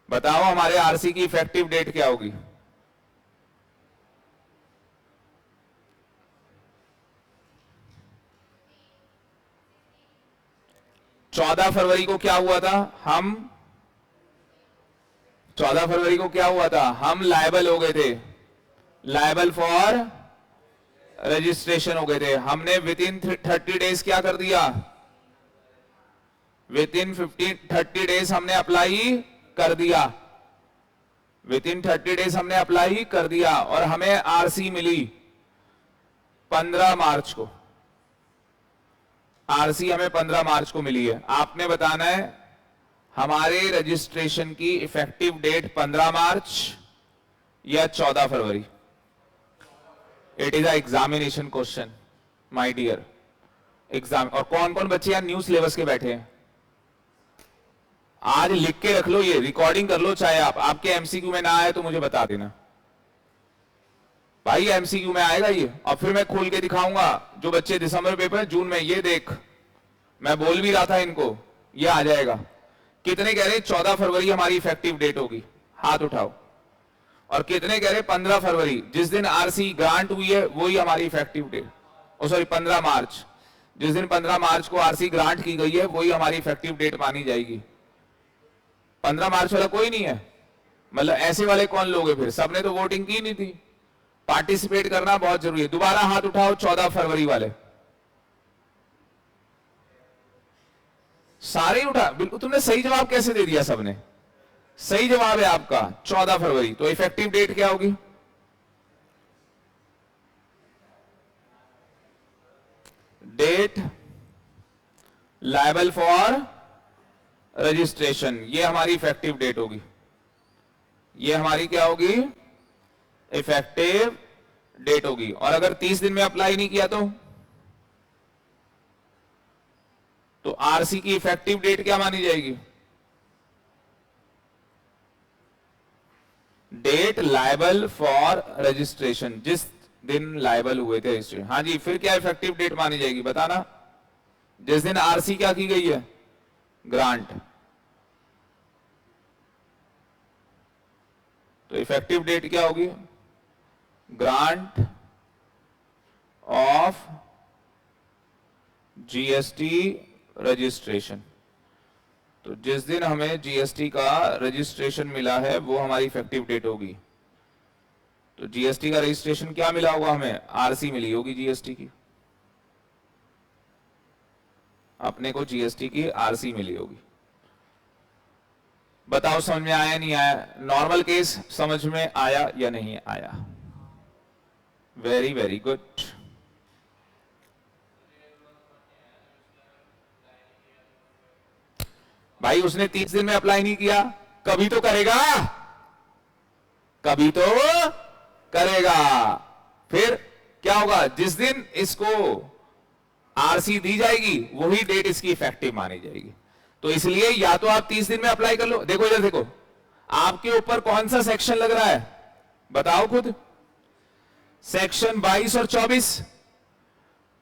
बताओ, हमारे आरसी की इफेक्टिव डेट क्या होगी? चौदह फरवरी को क्या हुआ था? 14 फरवरी को क्या हुआ था? हम लायबल हो गए थे, लायबल फॉर रजिस्ट्रेशन हो गए थे। हमने विद इन 30 डेज क्या कर दिया? विद इन 30 डेज हमने अप्लाई कर दिया, विद इन 30 डेज हमने अप्लाई कर दिया और हमें आरसी मिली 15 मार्च को। आरसी हमें 15 मार्च को मिली है। आपने बताना है हमारे रजिस्ट्रेशन की इफेक्टिव डेट 15 मार्च या 14 फरवरी। It is a examination question my dear, exam. और कौन कौन बच्चे यार न्यू सिलेबस के बैठे हैं? आज लिख के रख लो, ये रिकॉर्डिंग कर लो, चाहे आपके एमसीक्यू में ना आए तो मुझे बता देना भाई, एमसीक्यू में आएगा ये, और फिर मैं खोल के दिखाऊंगा। जो बच्चे दिसंबर पेपर जून में, ये देख, मैं बोल भी रहा था इनको, ये आ जाएगा। कितने कह रहे 14 फरवरी हमारी इफेक्टिव डेट होगी? हाथ उठाओ। और कितने कह रहे 15 फरवरी, जिस दिन आरसी ग्रांट हुई है वही हमारी इफेक्टिव डेट। ओ सॉरी 15 मार्च, जिस दिन 15 मार्च को आरसी ग्रांट की गई है वही हमारी इफेक्टिव डेट मानी जाएगी। 15 मार्च वाला कोई नहीं है, मतलब ऐसे वाले कौन लोग हैं? फिर सबने तो वोटिंग की नहीं थी। पार्टिसिपेट करना बहुत जरूरी है। दोबारा हाथ उठाओ 14 फरवरी वाले, सारे उठा। बिल्कुल, तुमने सही जवाब कैसे दे दिया? सबने सही जवाब है आपका 14 फरवरी। तो इफेक्टिव डेट क्या होगी? डेट लायबल फॉर रजिस्ट्रेशन, ये हमारी इफेक्टिव डेट होगी। ये हमारी क्या होगी? इफेक्टिव डेट होगी। और अगर 30 दिन में अप्लाई नहीं किया तो आरसी की इफेक्टिव डेट क्या मानी जाएगी? डेट लायबल फॉर रजिस्ट्रेशन, जिस दिन लायबल हुए थे रजिस्ट्रेशन। हाँ जी, फिर क्या इफेक्टिव डेट मानी जाएगी बताना? जिस दिन आरसी क्या की गई है? ग्रांट। तो इफेक्टिव डेट क्या होगी? Grant of GST registration. तो जिस दिन हमें जीएसटी का रजिस्ट्रेशन मिला है वो हमारी इफेक्टिव डेट होगी। तो जीएसटी का रजिस्ट्रेशन क्या मिला होगा हमें? आरसी मिली होगी जीएसटी की, अपने को जीएसटी की आरसी मिली होगी। बताओ समझ में आया नहीं आया? नॉर्मल केस समझ में आया या नहीं आया? Very very good. भाई उसने 30 दिन में अप्लाई नहीं किया, कभी तो करेगा, कभी तो करेगा। फिर क्या होगा? जिस दिन इसको आरसी दी जाएगी वही डेट इसकी इफेक्टिव मानी जाएगी। तो इसलिए या तो आप 30 दिन में अप्लाई कर लो। देखो इधर देखो, आपके ऊपर कौन सा सेक्शन लग रहा है बताओ खुद? सेक्शन 22 और 24।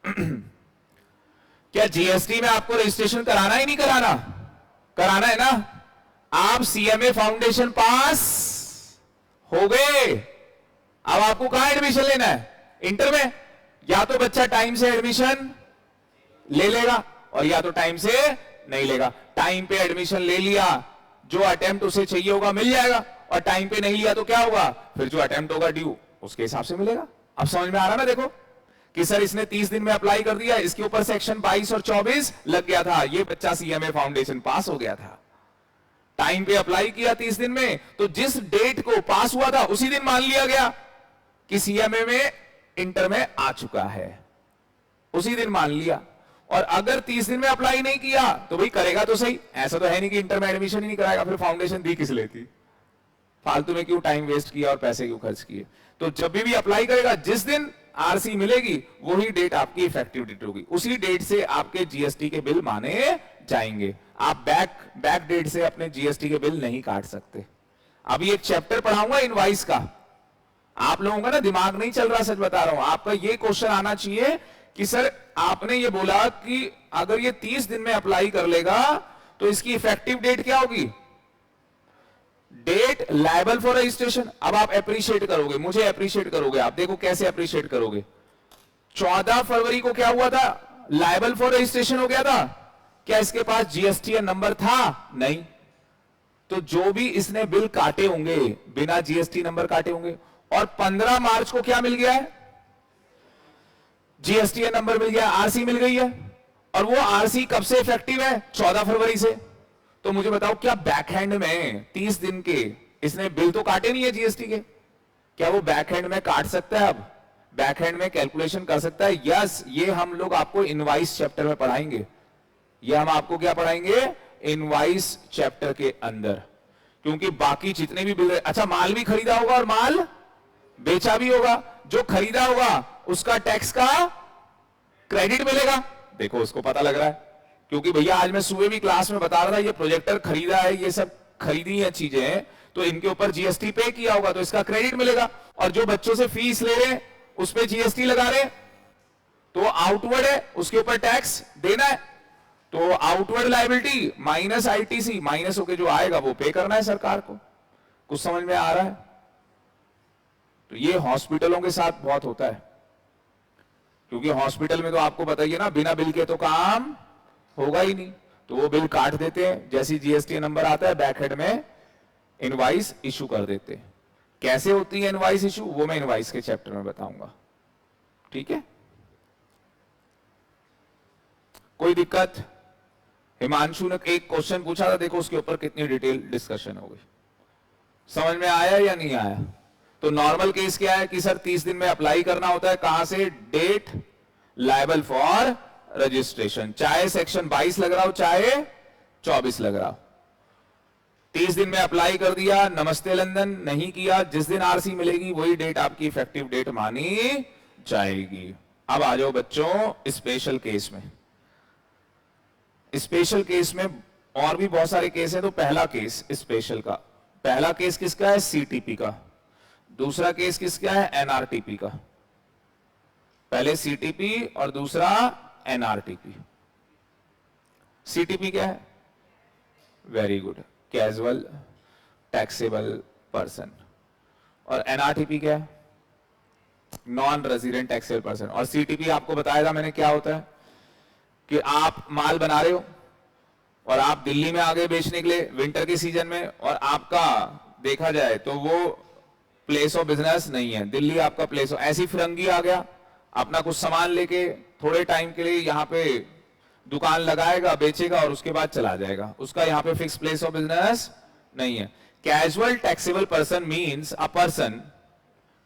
क्या जीएसटी में आपको रजिस्ट्रेशन कराना ही नहीं कराना? कराना है ना। आप सीएमए फाउंडेशन पास हो गए, अब आपको कहां एडमिशन लेना है? इंटर में। या तो बच्चा टाइम से एडमिशन ले लेगा और या तो टाइम से नहीं लेगा। टाइम पे एडमिशन ले लिया, जो अटेम्प्ट उसे चाहिए होगा मिल जाएगा, और टाइम पे नहीं लिया तो क्या होगा? फिर जो अटेम्प्ट होगा ड्यू उसके हिसाब से मिलेगा। अब समझ में आ रहा ना? देखो कि सर इसने 30 दिन में अप्लाई कर दिया, इसके ऊपर सेक्शन 22 और 24 लग गया था, ये बच्चा सीएमए फाउंडेशन पास हो गया था, टाइम पे अप्लाई किया 30 दिन में, तो जिस डेट को पास हुआ था उसी दिन मान लिया गया कि सीएमए में इंटर में आ चुका है, उसी दिन मान लिया। और अगर 30 दिन में अप्लाई नहीं किया तो भाई करेगा तो सही, ऐसा तो है नहीं कि इंटर में एडमिशन ही नहीं कराएगा, फिर फाउंडेशन दी किस लेती, फालतू में क्यों टाइम वेस्ट किया और पैसे क्यों खर्च किए। तो जब भी अप्लाई करेगा, जिस दिन आरसी मिलेगी वही डेट आपकी इफेक्टिव डेट होगी, उसी डेट से आपके जीएसटी के बिल माने जाएंगे। आप बैक डेट से अपने जीएसटी के बिल नहीं काट सकते। अभी एक चैप्टर पढ़ाऊंगा इनवाइस का, आप लोगों का ना दिमाग नहीं चल रहा, सच बता रहा हूं। आपका ये क्वेश्चन आना चाहिए कि सर आपने ये बोला कि अगर ये 30 दिन में अप्लाई कर लेगा तो इसकी इफेक्टिव डेट क्या होगी, डेट लायबल फॉर रजिस्ट्रेशन। अब आप अप्रिशिएट करोगे, मुझे अप्रिशिएट करोगे, आप देखो कैसे अप्रिशिएट करोगे। 14 फरवरी को क्या हुआ था, लायबल फॉर रजिस्ट्रेशन हो गया था, क्या इसके पास जीएसटी नंबर था, नहीं, तो जो भी इसने बिल काटे होंगे बिना जीएसटी नंबर काटे होंगे। और 15 मार्च को क्या मिल गया है, जीएसटी नंबर मिल गया, आरसी मिल गई है, और वो आरसी कब से इफेक्टिव है, 14 फरवरी से। तो मुझे बताओ क्या बैकहैंड में 30 दिन के इसने बिल तो काटे नहीं है जीएसटी के, क्या वो बैकहैंड में काट सकता है, अब बैकहैंड में कैलकुलेशन कर सकता है? यस, ये हम लोग आपको इनवाइस चैप्टर में पढ़ाएंगे। ये हम आपको क्या पढ़ाएंगे, इनवाइस चैप्टर के अंदर। क्योंकि बाकी जितने भी बिल, अच्छा माल भी खरीदा होगा और माल बेचा भी होगा, जो खरीदा होगा उसका टैक्स का क्रेडिट मिलेगा। देखो उसको पता लग रहा है, क्योंकि भैया आज मैं सुबह भी क्लास में बता रहा था, ये प्रोजेक्टर खरीदा है, ये सब खरीदी है चीजें, तो इनके ऊपर जीएसटी पे किया होगा तो इसका क्रेडिट मिलेगा। और जो बच्चों से फीस ले रहे हैं उस पर जीएसटी लगा रहे हैं तो आउटवर्ड है, उसके ऊपर टैक्स देना है, तो outward liability minus ITC, minus होके जो आएगा वो पे करना है सरकार को। कुछ समझ में आ रहा है? तो ये हॉस्पिटलों के साथ बहुत होता है, क्योंकि हॉस्पिटल में तो आपको बताइए ना, बिना बिल के तो काम होगा ही नहीं, तो वो बिल काट देते हैं, जैसी जीएसटी नंबर आता है बैकहेड में इनवाइस इशू कर देते हैं। कैसे होती है इनवाइस इशू, वो मैं इनवाइस के चैप्टर में बताऊंगा, ठीक है? कोई दिक्कत? हिमांशु ने एक क्वेश्चन पूछा था, देखो उसके ऊपर कितनी डिटेल डिस्कशन हो गई, समझ में आया या नहीं आया? तो नॉर्मल केस क्या है कि सर 30 दिन में अप्लाई करना होता है, कहां से, डेट लायबल फॉर रजिस्ट्रेशन, चाहे सेक्शन 22 लग रहा हो चाहे 24 लग रहा हो। 30 दिन में अप्लाई कर दिया, नमस्ते लंदन, नहीं किया, जिस दिन आरसी मिलेगी वही डेट आपकी इफेक्टिव डेट मानी जाएगी। अब आ जाओ बच्चों स्पेशल केस में। स्पेशल केस में और भी बहुत सारे केस हैं, तो पहला केस स्पेशल का, पहला केस किसका है, सीटीपी का। दूसरा केस किसका है, एनआरटीपी का। पहले सीटीपी और दूसरा एनआरटीपी। सीटीपी क्या है, very good, casual taxable person. और एनआरटीपी क्या है, नॉन रेजिडेंट टैक्सेबल पर्सन। और सीटीपी आपको बताया था मैंने क्या होता है, कि आप माल बना रहे हो और आप दिल्ली में आगे बेचने के लिए विंटर के सीजन में, और आपका देखा जाए तो वो प्लेस ऑफ बिजनेस नहीं है, दिल्ली आपका प्लेस ऑफ, ऐसी फिरंगी आ गया अपना कुछ सामान लेके थोड़े टाइम के लिए यहाँ पे दुकान लगाएगा, बेचेगा और उसके बाद चला जाएगा, उसका यहाँ पे फिक्स प्लेस ऑफ बिजनेस नहीं है। Casual taxable person means a person,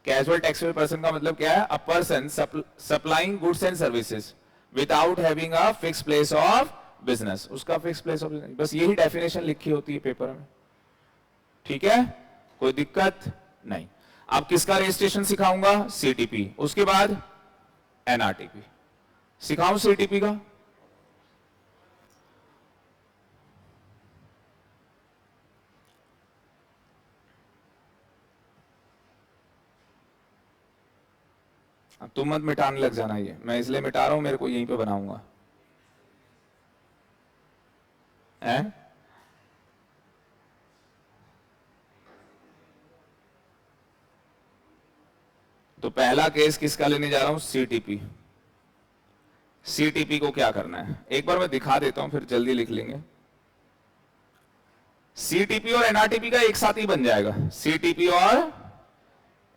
casual taxable person का मतलब क्या है, a person supplying goods and services without having a fix place of business, उसका फिक्स प्लेस ऑफ बिजनेस, बस यही डेफिनेशन लिखी होती है पेपर में, ठीक है? कोई दिक्कत नहीं। अब किसका रजिस्ट्रेशन सिखाऊंगा, सीटीपी, उसके बाद एनआरटीपी। सिखाऊं सीटीपी का? अब तुम मत मिटाने लग जाना, ये मैं इसलिए मिटा रहा हूं, मेरे को यहीं पे बनाऊंगा, हैं? तो पहला केस किसका लेने जा रहा हूं, सीटीपी। सीटीपी को क्या करना है एक बार मैं दिखा देता हूं, फिर जल्दी लिख लेंगे। सीटीपी और एनआरटीपी का एक साथ ही बन जाएगा, सीटीपी और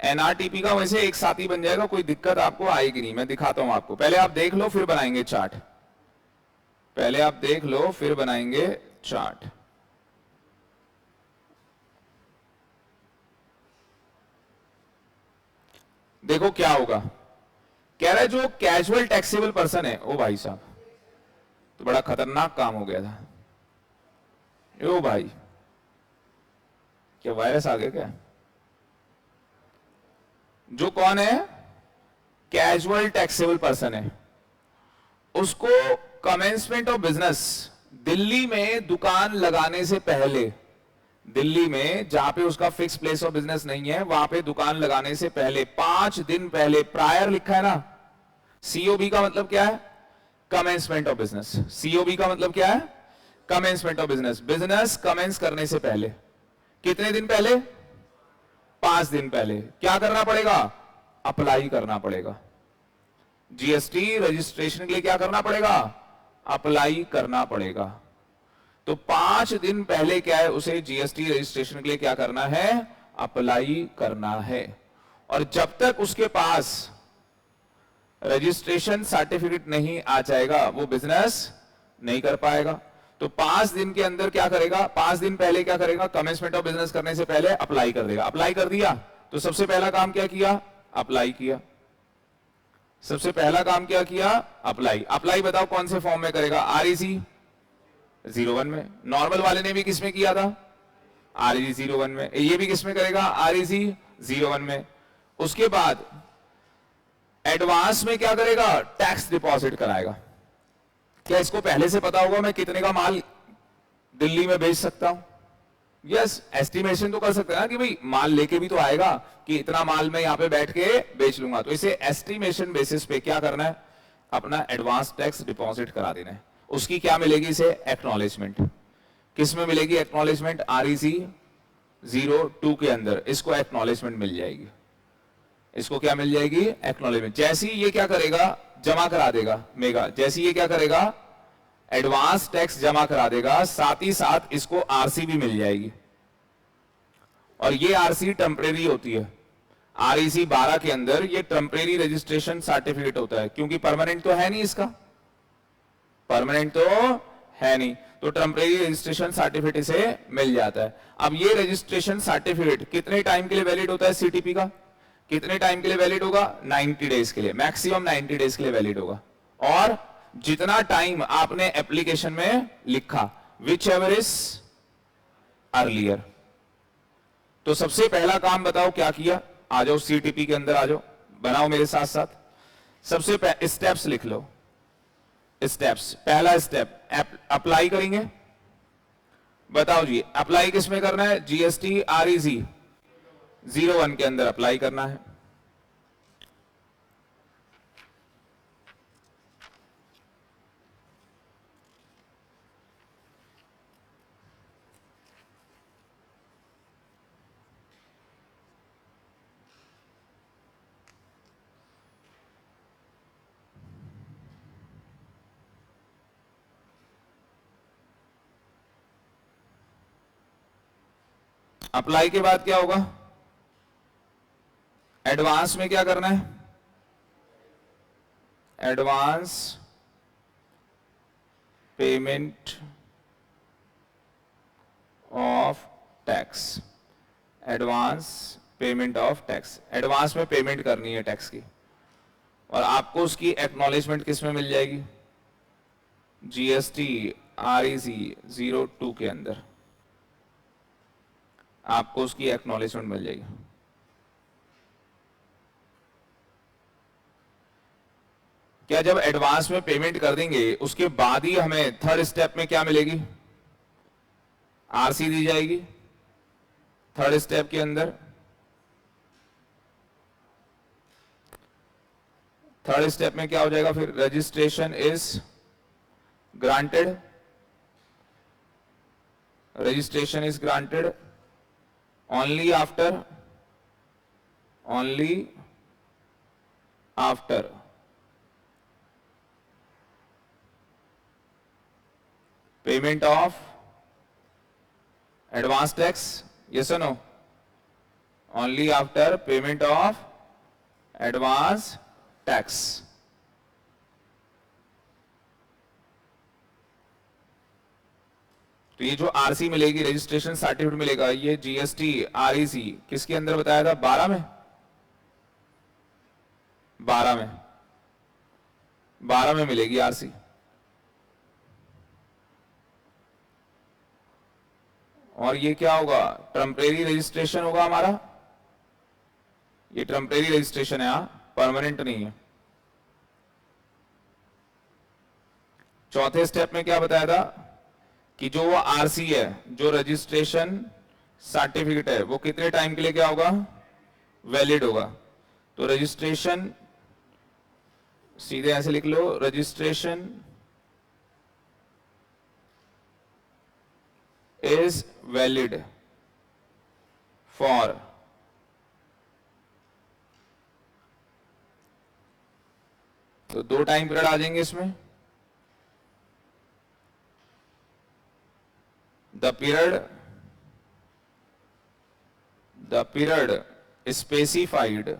एनआरटीपी का वैसे एक साथ ही बन जाएगा, कोई दिक्कत आपको आएगी नहीं। मैं दिखाता हूं आपको, पहले आप देख लो फिर बनाएंगे चार्ट, पहले आप देख लो फिर बनाएंगे चार्ट। देखो क्या होगा, कह रहा है जो कैजुअल टैक्सेबल पर्सन है, ओ भाई साहब तो बड़ा खतरनाक काम हो गया था। ओ भाई, क्या वायरस आ गया क्या? जो कौन है, कैजुअल टैक्सेबल पर्सन है, उसको कमेंसमेंट ऑफ बिजनेस, दिल्ली में दुकान लगाने से पहले, दिल्ली में जहां पे उसका फिक्स प्लेस ऑफ बिजनेस नहीं है, वहां पे दुकान लगाने से पहले 5 दिन पहले, प्रायर लिखा है ना, सीओबी का मतलब क्या है, कमेंसमेंट ऑफ बिजनेस। सीओबी का मतलब क्या है, commencement of business. Business commence करने से पहले कितने दिन पहले, 5 दिन पहले क्या करना पड़ेगा, अप्लाई करना पड़ेगा। जीएसटी रजिस्ट्रेशन के लिए क्या करना पड़ेगा, अप्लाई करना पड़ेगा। तो 5 दिन पहले क्या है, उसे जीएसटी रजिस्ट्रेशन के लिए क्या करना है, अप्लाई करना है। और जब तक उसके पास रजिस्ट्रेशन सर्टिफिकेट नहीं आ जाएगा, वो बिजनेस नहीं कर पाएगा। तो 5 दिन के अंदर क्या करेगा, 5 दिन पहले क्या करेगा, कमेंसमेंट ऑफ बिजनेस करने से पहले अप्लाई कर देगा। अप्लाई कर दिया तो सबसे पहला काम क्या किया, अप्लाई किया। सबसे पहला काम क्या किया, अप्लाई। अप्लाई बताओ कौन से फॉर्म में करेगा, आरईसी 01 में। नॉर्मल वाले ने भी किस में किया था, आरईसी 01 में। ये भी किस में करेगा, आरईसी 01 में। उसके बाद एडवांस में क्या करेगा, टैक्स डिपॉजिट कराएगा। क्या इसको पहले से पता होगा मैं कितने का माल दिल्ली में बेच सकता हूं? यस, एस्टिमेशन तो कर सकते हैं ना कि भाई माल लेके भी तो आएगा कि इतना माल मैं यहां पे बैठ के बेच लूंगा। तो इसे एस्टिमेशन बेसिस पे क्या करना है, अपना एडवांस टैक्स डिपॉजिट करा देना है। उसकी क्या मिलेगी, इसे एक्नॉलेजमेंट। किस में मिलेगी एक्नॉलेजमेंट, आरईसी 02 के अंदर इसको एक्नॉलेजमेंट मिल जाएगी। इसको क्या मिल जाएगी, एक्नॉलेजमेंट। जैसे ही ये क्या करेगा, जमा करा देगा मेगा, जैसे ही ये क्या करेगा, एडवांस टैक्स जमा करा देगा, साथ ही साथ इसको आरसी भी मिल जाएगी। और ये आरसी टेम्परेरी होती है। आरईसी 12 के अंदर ये टेम्परेरी रजिस्ट्रेशन सर्टिफिकेट होता है, क्योंकि परमानेंट तो है नहीं, इसका परमानेंट तो है नहीं। तो टेम्परेरी रजिस्ट्रेशन सर्टिफिकेट इसे मिल जाता है। अब ये रजिस्ट्रेशन सर्टिफिकेट कितने टाइम के लिए वैलिड होता है, सीटीपी का कितने टाइम के लिए वैलिड होगा, 90 डेज के लिए, मैक्सिमम 90 डेज के लिए वैलिड होगा। और जितना टाइम आपने एप्लीकेशन में लिखा, विच एवर इज अर्लियर। तो सबसे पहला काम बताओ क्या किया, आ जाओ सीटीपी के अंदर आ जाओ, बनाओ मेरे साथ साथ। सबसे स्टेप्स लिख लो, स्टेप्स। पहला स्टेप अप्लाई करेंगे। बताओ जी, अप्लाई किस में करना है, जीएसटी आरईसी 01 के अंदर अप्लाई करना है। अप्लाई के बाद क्या होगा, एडवांस में क्या करना है, advance payment of tax. Advance payment of tax, advance में पेमेंट करनी है टैक्स की। और आपको उसकी एक्नॉलेजमेंट किस में मिल जाएगी, जीएसटी आरईसी 02 के अंदर आपको उसकी एक्नॉलेजमेंट मिल जाएगी। क्या जब एडवांस में पेमेंट कर देंगे उसके बाद ही हमें थर्ड स्टेप में क्या मिलेगी, आरसी दी जाएगी। थर्ड स्टेप के अंदर, थर्ड स्टेप में क्या हो जाएगा फिर, registration is granted, registration is granted only after payment of advance tax, yes or no, only after payment of advance tax। तो ये जो आरसी मिलेगी, रजिस्ट्रेशन सर्टिफिकेट मिलेगा, ये जीएसटी आरईसी किसके अंदर बताया था, 12 में, 12 में मिलेगी आरसी। और ये क्या होगा, टेम्परेरी रजिस्ट्रेशन होगा हमारा, ये टेम्परेरी रजिस्ट्रेशन है, परमानेंट नहीं है। चौथे स्टेप में क्या बताया था कि जो वो आरसी है, जो रजिस्ट्रेशन सर्टिफिकेट है, वो कितने टाइम के लिए क्या होगा, वैलिड होगा। तो रजिस्ट्रेशन सीधे ऐसे लिख लो, रजिस्ट्रेशन इज वैलिड फॉर तो 2 टाइम पीरियड आ जाएंगे इसमें, the period specified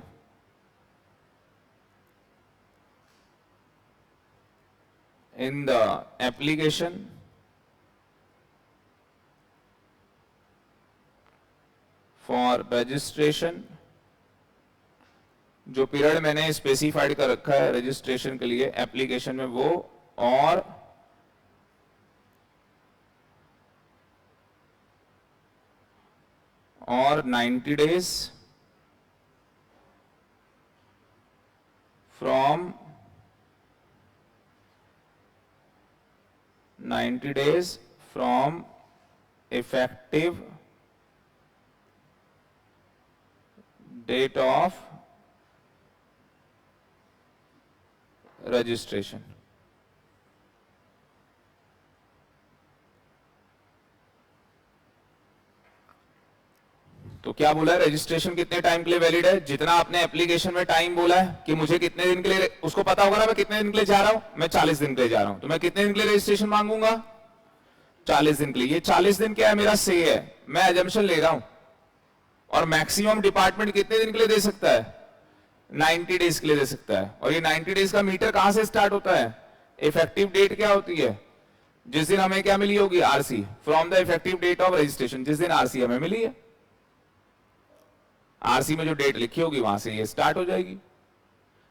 in the application for registration, जो पीरियड मैंने स्पेसिफाइड कर रखा है रजिस्ट्रेशन के लिए एप्लीकेशन में वो, और 90 days from 90 days from effective date of registration। तो क्या बोला है, रजिस्ट्रेशन कितने टाइम के लिए वैलिड है, जितना आपने एप्लीकेशन में टाइम बोला है कि मुझे कितने दिन के लिए, उसको पता होगा ना मैं कितने दिन के लिए जा रहा हूं, मैं 40 दिन के लिए जा रहा हूं, तो मैं कितने दिन के लिए रजिस्ट्रेशन मांगूंगा, 40 दिन के लिए। ये 40 दिन क्या है, मेरा से है, मैं एजम्पशन ले रहा हूं। और मैक्सिमम डिपार्टमेंट कितने दिन के लिए दे सकता है, 90 डेज के लिए दे सकता है। और ये 90 डेज का मीटर कहां से स्टार्ट होता है, इफेक्टिव डेट क्या होती है, जिस दिन हमें क्या मिली होगी, RC, from the effective date of registration, जिस दिन आरसी हमें मिली है, आरसी में जो डेट लिखी होगी वहां से ये स्टार्ट हो जाएगी।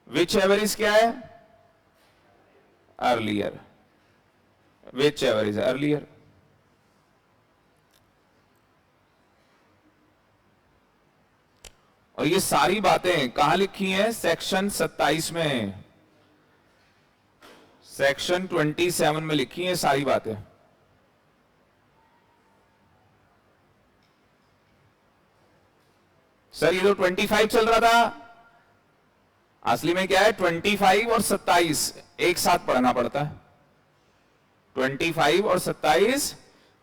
विच एवर इज क्या है, earlier, which ever is earlier. और ये सारी बातें कहां लिखी हैं, सेक्शन 27 में, सेक्शन 27 में लिखी हैं सारी बातें। सर ये तो 25 चल रहा था, असली में क्या है, 25 और 27 एक साथ पढ़ना पड़ता है, 25 और 27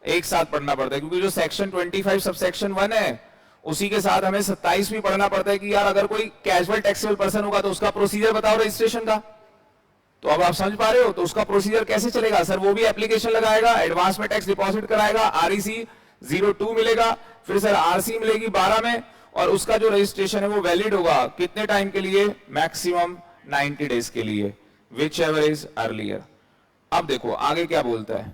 एक साथ पढ़ना पड़ता है, क्योंकि जो सेक्शन 25 सब सेक्शन 1 है, उसी के साथ हमें 27 भी पढ़ना पड़ता है कि यार अगर कोई कैजुअल टैक्सेबल पर्सन होगा तो उसका प्रोसीजर बताओ रजिस्ट्रेशन का। तो अब आप समझ पा रहे हो, तो उसका प्रोसीजर कैसे चलेगा, सर वो भी एप्लीकेशन लगाएगा, एडवांस में टैक्स डिपॉजिट कराएगा, आरईसी 02 मिलेगा, फिर सर आरसी मिलेगी 12 में, और उसका जो रजिस्ट्रेशन है वो वैलिड होगा कितने टाइम के लिए, मैक्सिमम 90 डेज के लिए, विच एवर इज अर्लियर। अब देखो आगे क्या बोलता है,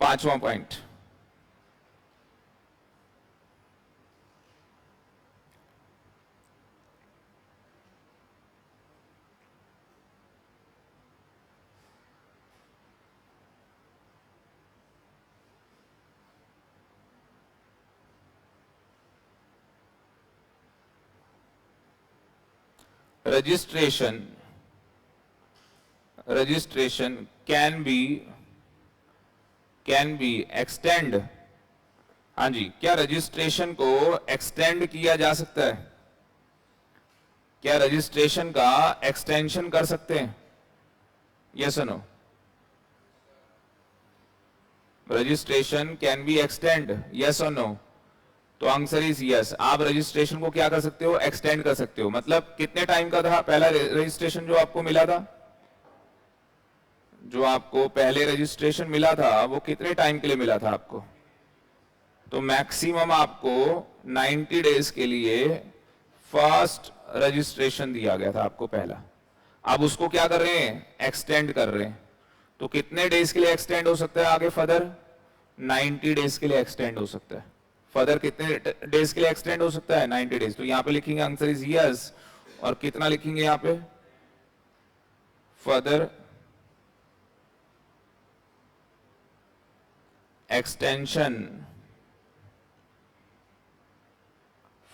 5वां point, registration can be extend, हाँ जी, क्या रजिस्ट्रेशन को एक्सटेंड किया जा सकता है, क्या रजिस्ट्रेशन का एक्सटेंशन कर सकते हैं, यस और no, registration can be extend, yes और नो। तो आंसर इज यस, आप रजिस्ट्रेशन को क्या कर सकते हो, एक्सटेंड कर सकते हो। मतलब कितने टाइम का था पहला रजिस्ट्रेशन जो आपको मिला था, जो आपको पहले रजिस्ट्रेशन मिला था वो कितने टाइम के लिए मिला था आपको, तो मैक्सिमम आपको 90 डेज के लिए फर्स्ट रजिस्ट्रेशन दिया गया था आपको पहला। अब उसको क्या कर रहे हैं, एक्सटेंड कर रहे हैं। तो कितने डेज के लिए एक्सटेंड हो सकता है आगे फर्दर, 90 डेज के लिए एक्सटेंड हो सकता है। फर्दर कितने डेज के लिए एक्सटेंड हो सकता है, 90 डेज। तो यहां पे लिखेंगे आंसर इज यस, और कितना लिखेंगे यहां पे, further extension,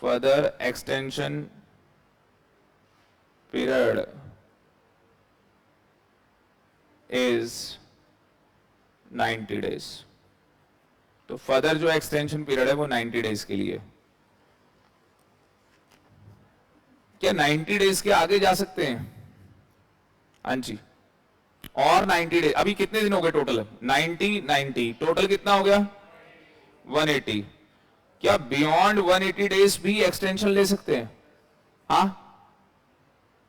further extension period is 90 days. तो फर्दर जो एक्सटेंशन पीरियड है वो 90 डेज के लिए। क्या 90 डेज के आगे जा सकते हैं? हाँ जी, और 90 डेज। अभी कितने दिन हो गए टोटल? 90 टोटल कितना हो गया? 180। क्या बियॉन्ड 180 डेज भी एक्सटेंशन ले सकते हैं? हाँ,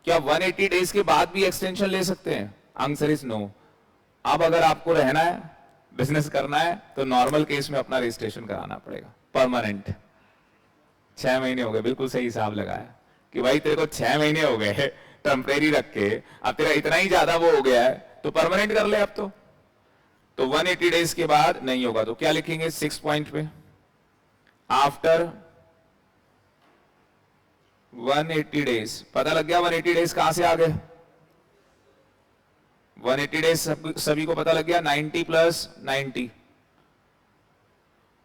क्या 180 डेज के बाद भी एक्सटेंशन ले सकते हैं? Answer is no. अब अगर आपको रहना है, बिजनेस करना है, तो नॉर्मल केस में अपना रजिस्ट्रेशन कराना पड़ेगा परमानेंट। 6 महीने हो गए, बिल्कुल सही हिसाब लगाया कि भाई तेरे को 6 महीने हो गए टेम्परेरी रख के, अब तेरा इतना ही ज्यादा वो हो गया है तो परमानेंट कर ले अब तो 180 डेज के बाद नहीं होगा। तो क्या लिखेंगे 6 पॉइंट पे? After 180 days. पता लग गया 180 डेज कहां से आ गए? 180 डेज सभी को पता लग गया, 90 प्लस 90।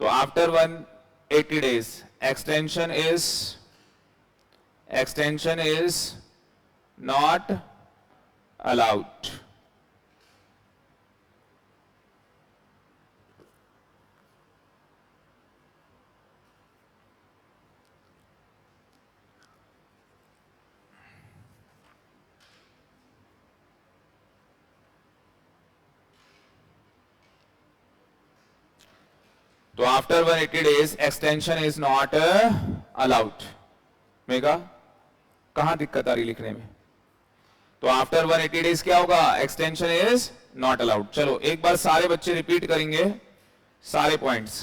तो after 180 days extension is not allowed. तो after 180 days extension is not allowed. Mega कहां दिक्कत आ रही लिखने में? तो आफ्टर 180 डेज क्या होगा? Extension is not allowed. चलो एक बार सारे बच्चे रिपीट करेंगे सारे पॉइंट्स।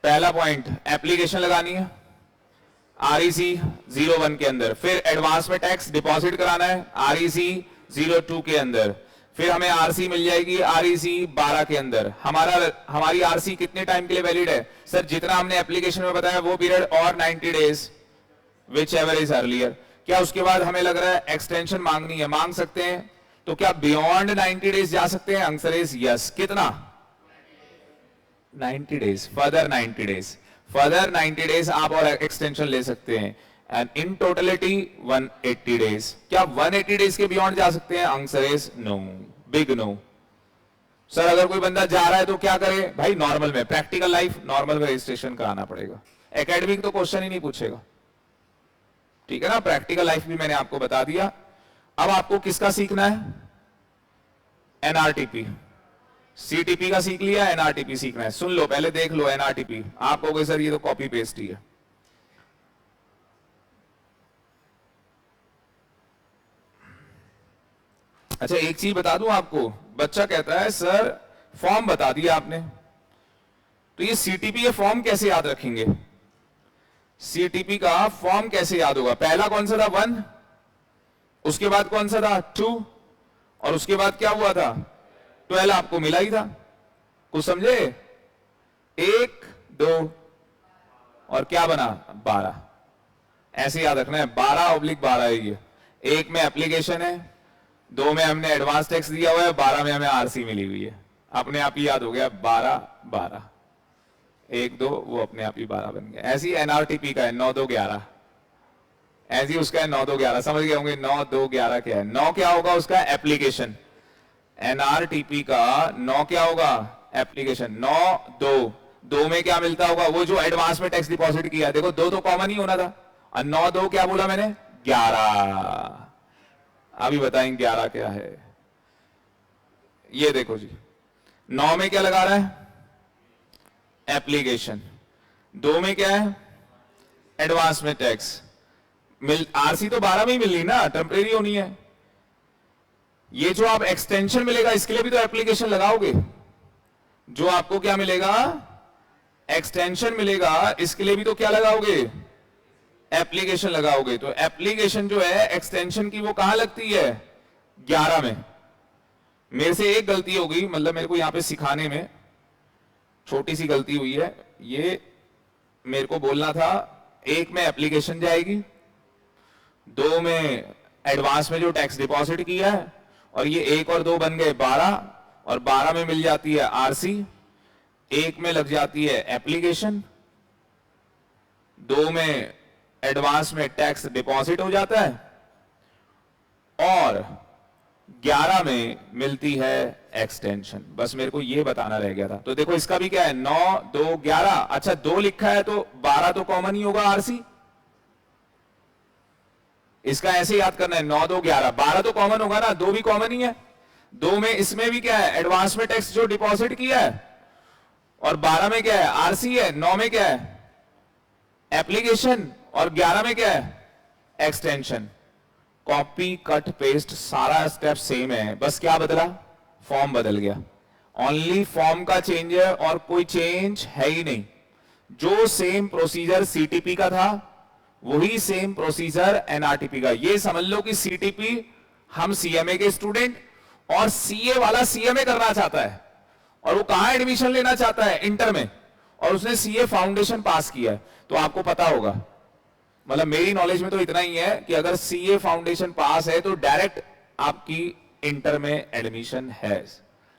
पहला पॉइंट, एप्लीकेशन लगानी है आरईसी 01 के अंदर, फिर एडवांस में टैक्स डिपॉजिट कराना है आरईसी 02 के अंदर, फिर हमें आरसी मिल जाएगी आरईसी 12 के अंदर। हमारी आरसी कितने टाइम के लिए वैलिड है? सर जितना हमने एप्लीकेशन में बताया वो पीरियड और 90 days which ever is earlier. क्या उसके बाद हमें लग रहा है एक्सटेंशन मांगनी है? मांग सकते हैं। तो क्या बियॉन्ड 90 डेज जा सकते हैं? Answer is yes. कितना? 90 days, further 90 days, further 90 days आप और एक्सटेंशन ले सकते हैं। And in totality 180 days. क्या 180 डेज के बियॉन्ड जा सकते हैं? Answer is no, big no. Sir अगर कोई बंदा जा रहा है तो क्या करे? भाई नॉर्मल में, प्रैक्टिकल लाइफ नॉर्मल में रजिस्ट्रेशन कराना पड़ेगा। एकेडमिक तो क्वेश्चन ही नहीं पूछेगा, ठीक है ना। प्रैक्टिकल लाइफ भी मैंने आपको बता दिया। अब आपको किसका सीखना है? एनआरटीपी। सीटीपी का सीख लिया, एनआरटीपी सीखना है। सुन लो पहले, देख लो एनआरटीपी। आप कहोगे सर ये तो कॉपी पेस्ट ही है। अच्छा एक चीज बता दूं आपको, बच्चा कहता है सर फॉर्म बता दिया आपने, तो ये सीटीपी ये फॉर्म कैसे याद रखेंगे? सीटीपी का फॉर्म कैसे याद होगा? पहला कौन सा था? 1, उसके बाद कौन सा था? 2, और उसके बाद क्या हुआ था? 12 आपको मिला ही था। कुछ समझे? 1, 2 और क्या बना? 12। ऐसे याद रखना है, 12/12 है ये। 1 में एप्लीकेशन है, 2 में हमने एडवांस टैक्स दिया हुआ है, 12 में हमें आरसी मिली हुई है। अपने आप ही याद हो गया 12/12। 1, 2 वो अपने आप ही 12 बन गया। ऐसी एनआरटीपी का है 9/2/11, ऐसी उसका है 9/2/11। समझ गए होंगे 9/2/11 क्या है? 9 क्या होगा उसका? एप्लीकेशन। एनआरटीपी का 9 क्या होगा? एप्लीकेशन। 9/2 में क्या मिलता होगा? वो जो एडवांस में टैक्स डिपॉजिट किया। देखो 2 तो कॉमन ही होना था, और 9/2 क्या बोला मैंने? 11। अभी बताएंगे 11 क्या है। ये देखो जी, 9 में क्या लगा रहा है? एप्लीकेशन। 2 में क्या है? एडवांस में टैक्स। आरसी तो 12 में ही मिलनी ना, टेम्परेरी होनी है। ये जो आप एक्सटेंशन मिलेगा इसके लिए भी तो एप्लीकेशन लगाओगे। जो आपको क्या मिलेगा? एक्सटेंशन मिलेगा, इसके लिए भी तो क्या लगाओगे? एप्लीकेशन लगाओगे। तो एप्लीकेशन जो है एक्सटेंशन की वो कहां लगती है? 11 में। मेरे से एक गलती हो गई, मतलब मेरे को यहां पे सिखाने में छोटी सी गलती हुई है। ये मेरे को बोलना था 1 में एप्लीकेशन जाएगी, 2 में एडवांस में जो टैक्स डिपॉजिट किया है, और ये 1 और 2 बन गए 12, और 12 में मिल जाती है आरसी। एक में लग जाती है एप्लीकेशन, 2 में एडवांस में टैक्स डिपॉजिट हो जाता है, और 11 में मिलती है एक्सटेंशन। बस मेरे को ये बताना रह गया था। तो देखो इसका भी क्या है, 9, 2, 11। अच्छा 2 लिखा है तो 12 तो कॉमन ही होगा आरसी। इसका ऐसे याद करना है, 9, 2, 11, 12 तो कॉमन होगा ना, 2 भी कॉमन ही है। 2 में इसमें भी क्या है, एडवांस में टैक्स जो डिपॉजिट किया है, और 12 में क्या है, आरसी है। 9 में क्या है, एप्लीकेशन, और 11 में क्या है, एक्सटेंशन। कॉपी कट पेस्ट सारा स्टेप सेम है, बस क्या बदला, फॉर्म बदल गया। ओनली फॉर्म का चेंज है और कोई चेंज है ही नहीं। जो सेम प्रोसीजर सीटीपी का था वही सेम प्रोसीजर एनआरटीपी का। ये समझ लो कि सीटीपी हम सीएमए के स्टूडेंट, और सीए वाला सीएमए करना चाहता है, और वो कहां एडमिशन लेना चाहता है, इंटर में, और उसने सीए फाउंडेशन पास किया है। तो आपको पता होगा, मतलब मेरी नॉलेज में तो इतना ही है कि अगर सीए फाउंडेशन पास है तो डायरेक्ट आपकी इंटर में एडमिशन है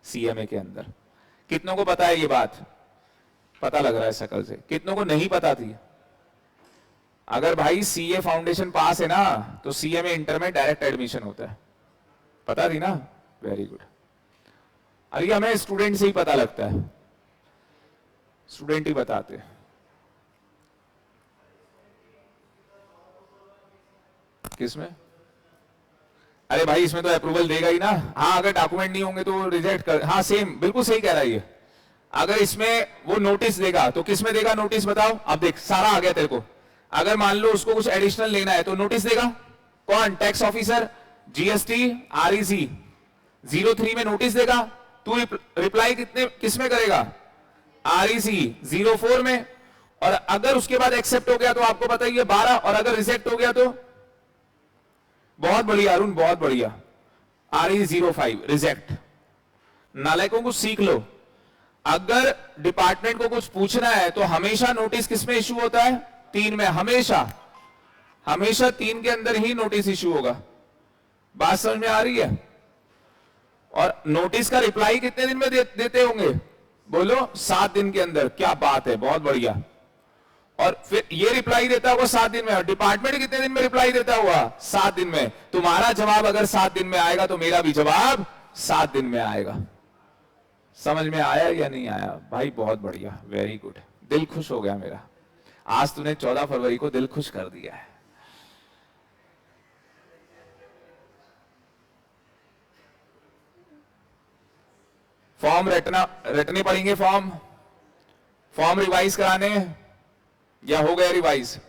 सीएमए के अंदर। कितनों को पता है ये बात, पता लग रहा है शक्ल से, कितनों को नहीं पता थी। अगर भाई सीए फाउंडेशन पास है ना तो सीएमए इंटर में डायरेक्ट एडमिशन होता है, पता थी ना, वेरी गुड। अरे हमें स्टूडेंट से ही पता लगता है, स्टूडेंट ही बताते हैं। किसमें, अरे भाई इसमें तो अप्रूवल देगा ही ना। हाँ अगर डॉक्यूमेंट नहीं होंगे तो रिजेक्ट कर, हाँ सेम बिल्कुल सही कह रहा है ये। अगर इसमें वो नोटिस देगा तो किस में देगा नोटिस, बताओ। अब देख सारा आ गया तेरे को। अगर मान लो उसको कुछ एडिशनल लेना है तो नोटिस देगा कौन, टैक्स ऑफिसर, जीएसटी, आरईसी। 03 में नोटिस देगा, तू रिप्लाई कितने किस में करेगा, आरईसी। 04 में, और अगर उसके बाद एक्सेप्ट हो गया तो आपको पता ही है 12, और अगर रिजेक्ट हो गया तो, बहुत बढ़िया अरुण बहुत बढ़िया, RE 05 रिजेक्ट। नालायकों को सीख लो, अगर डिपार्टमेंट को कुछ पूछना है तो हमेशा नोटिस किस में इशू होता है, 3 में। हमेशा हमेशा 3 के अंदर ही नोटिस इशू होगा। बात समझ में आ रही है। और नोटिस का रिप्लाई कितने दिन में देते होंगे, बोलो 7 दिन के अंदर। क्या बात है, बहुत बढ़िया। और फिर ये रिप्लाई देता होगा 7 दिन में, और डिपार्टमेंट कितने दिन में रिप्लाई देता हुआ, 7 दिन में। तुम्हारा जवाब अगर 7 दिन में आएगा तो मेरा भी जवाब 7 दिन में आएगा। समझ में आया या नहीं आया भाई, बहुत बढ़िया, वेरी गुड। दिल खुश हो गया मेरा, आज तूने 14 फरवरी को दिल खुश कर दिया है। फॉर्म रटने पड़ेंगे, फॉर्म रिवाइज कराने, या हो गया रिवाइज,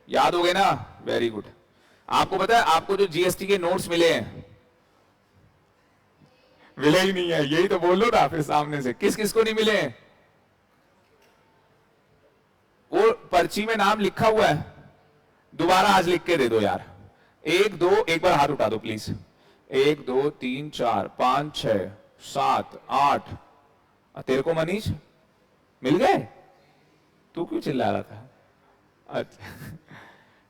याद हो गए ना, वेरी गुड। आपको पता है आपको जो जीएसटी के नोट्स मिले हैं, मिले ही नहीं है, यही तो बोल लो ना फिर सामने से, किस किस को नहीं मिले हैं। वो पर्ची में नाम लिखा हुआ है, दोबारा आज लिख के दे दो यार। 1 2, एक बार हाथ उठा दो प्लीज। 1 2 3 4 5 6 7 8। तेरे को मनीष मिल गए, तू क्यों चिल्ला रहा था। अच्छा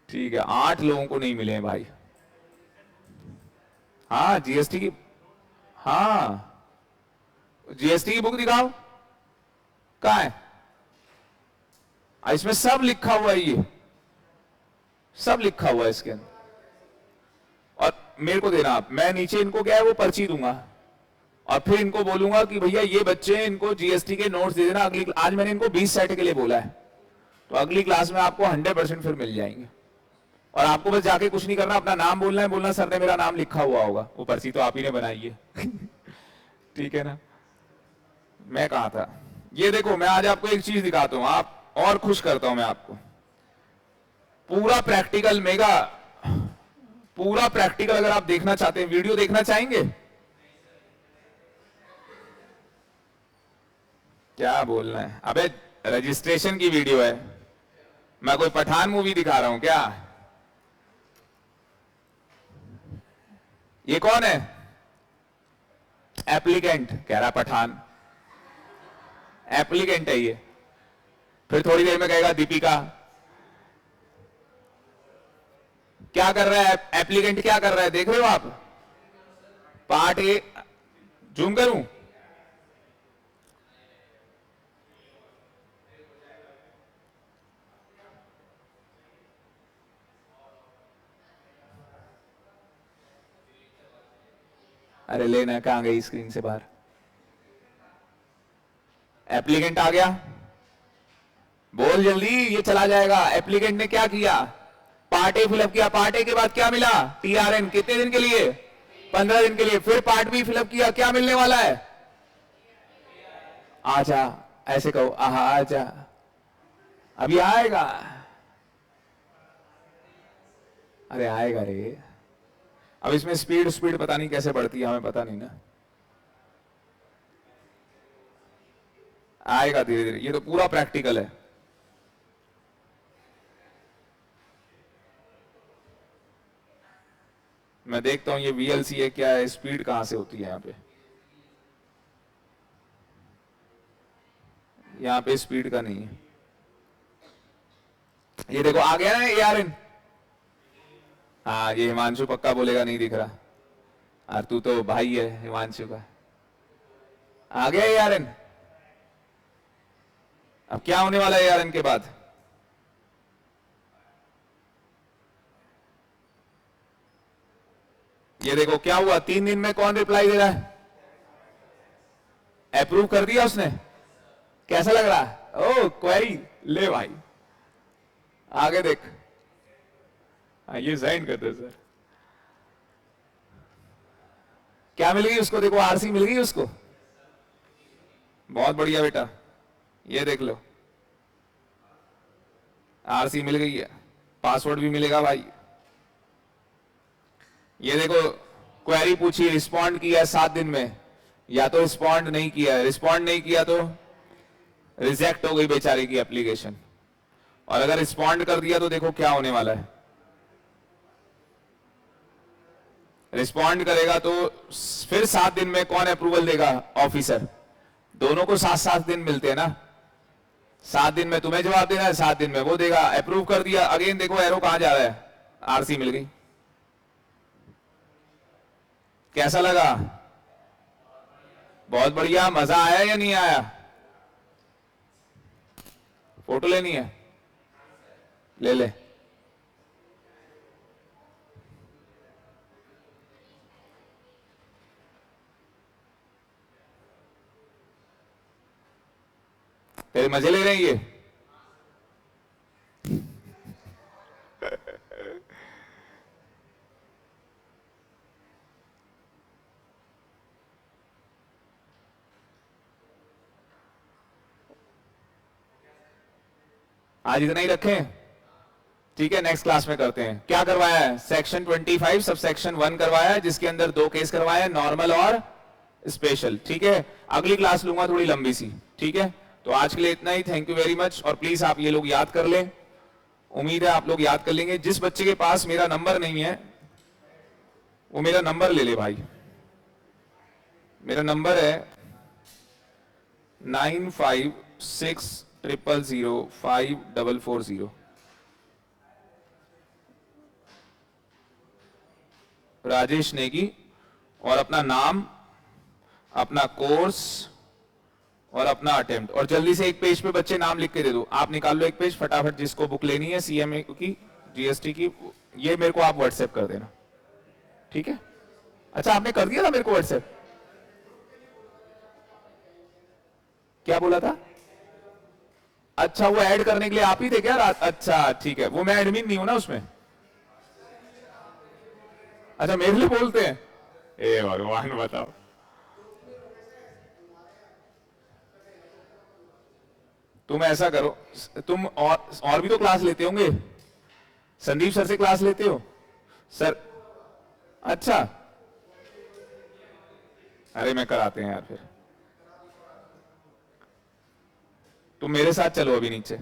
ठीक है, 8 लोगों को नहीं मिले हैं भाई। हाँ जीएसटी की, हाँ जीएसटी की बुक दिखाओ, कहाँ है। इसमें सब लिखा हुआ है, ये सब लिखा हुआ है इसके अंदर। और मेरे को देना आप, मैं नीचे इनको क्या है वो पर्ची दूंगा, और फिर इनको बोलूंगा कि भैया ये बच्चे इनको जीएसटी के नोट्स दे देना अगली। आज मैंने इनको 20 सेट के लिए बोला है, तो अगली क्लास में आपको 100% फिर मिल जाएंगे। और आपको बस जाके कुछ नहीं करना, अपना नाम बोलना है, बोलना सर ने मेरा नाम लिखा हुआ होगा, वो पर्ची तो आप ही ने बनाई है ठीक है ना। मैं कहा था, ये देखो मैं आज आपको एक चीज दिखाता हूं, आप और खुश करता हूं मैं आपको। पूरा प्रैक्टिकल मेगा, पूरा प्रैक्टिकल अगर आप देखना चाहते हैं, वीडियो देखना चाहेंगे, क्या बोलना है। अबे रजिस्ट्रेशन की वीडियो है, मैं कोई पठान मूवी दिखा रहा हूं क्या। ये कौन है, एप्लीकेंट, कह रहा पठान, एप्लीकेंट है ये। फिर थोड़ी देर में कहेगा दीपिका। क्या कर रहा है एप्लीकेंट, क्या कर रहा है देख रहे हो आप। पार्ट ए, जूम करूं, अरे लेना, कहां गई स्क्रीन से बाहर? एप्लीकेंट आ गया, बोल जल्दी, ये चला जाएगा। एप्लीकेंट ने क्या किया? पार्ट ए फिलअप किया, पार्ट ए के बाद क्या मिला? टीआरएन। कितने दिन के लिए? 15 दिन के लिए। फिर पार्ट बी फिलअप किया, क्या मिलने वाला है? आजा, ऐसे कहो, आजा, अभी आएगा। अरे आएगा रे। अब इसमें स्पीड स्पीड पता नहीं कैसे बढ़ती है, हमें पता नहीं ना। आएगा धीरे धीरे, ये तो पूरा प्रैक्टिकल है। मैं देखता हूं ये वीएलसी है क्या है, स्पीड कहां से होती है यहां पे? यहां पे स्पीड का नहीं है। ये देखो आ गया ना एआरएन। हाँ, ये हिमांशु पक्का बोलेगा नहीं दिख रहा, और तू तो भाई है हिमांशु का। आ गया एआरएन। अब क्या होने वाला है एआरएन के बाद? ये देखो क्या हुआ, 3 दिन में कौन रिप्लाई दे रहा है? अप्रूव कर दिया उसने। कैसा लग रहा है? ओ क्वेरी ले भाई, आगे देख। ये साइन करते सर। क्या मिल गई उसको? देखो आरसी मिल गई उसको। बहुत बढ़िया बेटा, ये देख लो, आरसी मिल गई है, पासवर्ड भी मिलेगा भाई। ये देखो क्वेरी पूछी, रिस्पॉन्ड किया 7 दिन में, या तो रिस्पॉन्ड नहीं किया, रिस्पॉन्ड नहीं किया तो रिजेक्ट हो गई बेचारे की एप्लीकेशन, और अगर रिस्पॉन्ड कर दिया तो देखो क्या होने वाला है। रिस्पॉन्ड करेगा तो फिर 7 दिन में कौन अप्रूवल देगा? ऑफिसर। दोनों को 7-7 दिन मिलते हैं ना, 7 दिन में तुम्हें जवाब देना है, 7 दिन में वो देगा। अप्रूव कर दिया, अगेन देखो एरो कहां जा रहा है? आरसी मिल गई। कैसा लगा? बहुत बढ़िया। मजा आया या नहीं आया? फोटो लेनी है? ले ले। तेरे मजे ले रहे हैं ये? आज इतना ही रखें, ठीक है? नेक्स्ट क्लास में करते हैं। क्या करवाया है? सेक्शन 25 सब सेक्शन 1 करवाया है, जिसके अंदर 2 केस करवाया है, नॉर्मल और स्पेशल, ठीक है? अगली क्लास लूंगा थोड़ी लंबी सी, ठीक है? तो आज के लिए इतना ही। Thank you very much. और प्लीज आप ये लोग याद कर लें, उम्मीद है आप लोग याद कर लेंगे। जिस बच्चे के पास मेरा नंबर नहीं है वो मेरा नंबर ले ले भाई। मेरा नंबर है 9560054440। राजेश नेगी। और अपना नाम, अपना कोर्स और अपना अटेम्प्ट, और जल्दी से एक पेज पे बच्चे नाम लिख के दे दो। आप निकाल लो एक पेज फटाफट, जिसको बुक लेनी है सीएमए की, जीएसटी की, ये मेरे को आप व्हाट्सएप कर देना, ठीक है? अच्छा आपने कर दिया था मेरे को व्हाट्सएप? क्या बोला था? अच्छा वो ऐड करने के लिए आप ही थे क्या रात? अच्छा ठीक है, वो मैं एडमिन नहीं हूं ना उसमें। अच्छा मेरे लिए बोलते हैं? ए भगवान बताओ। तुम ऐसा करो, तुम और भी तो क्लास लेते होंगे, संदीप सर से क्लास लेते हो सर? अच्छा, अरे मैं कराते हैं यार। फिर तुम मेरे साथ चलो अभी नीचे।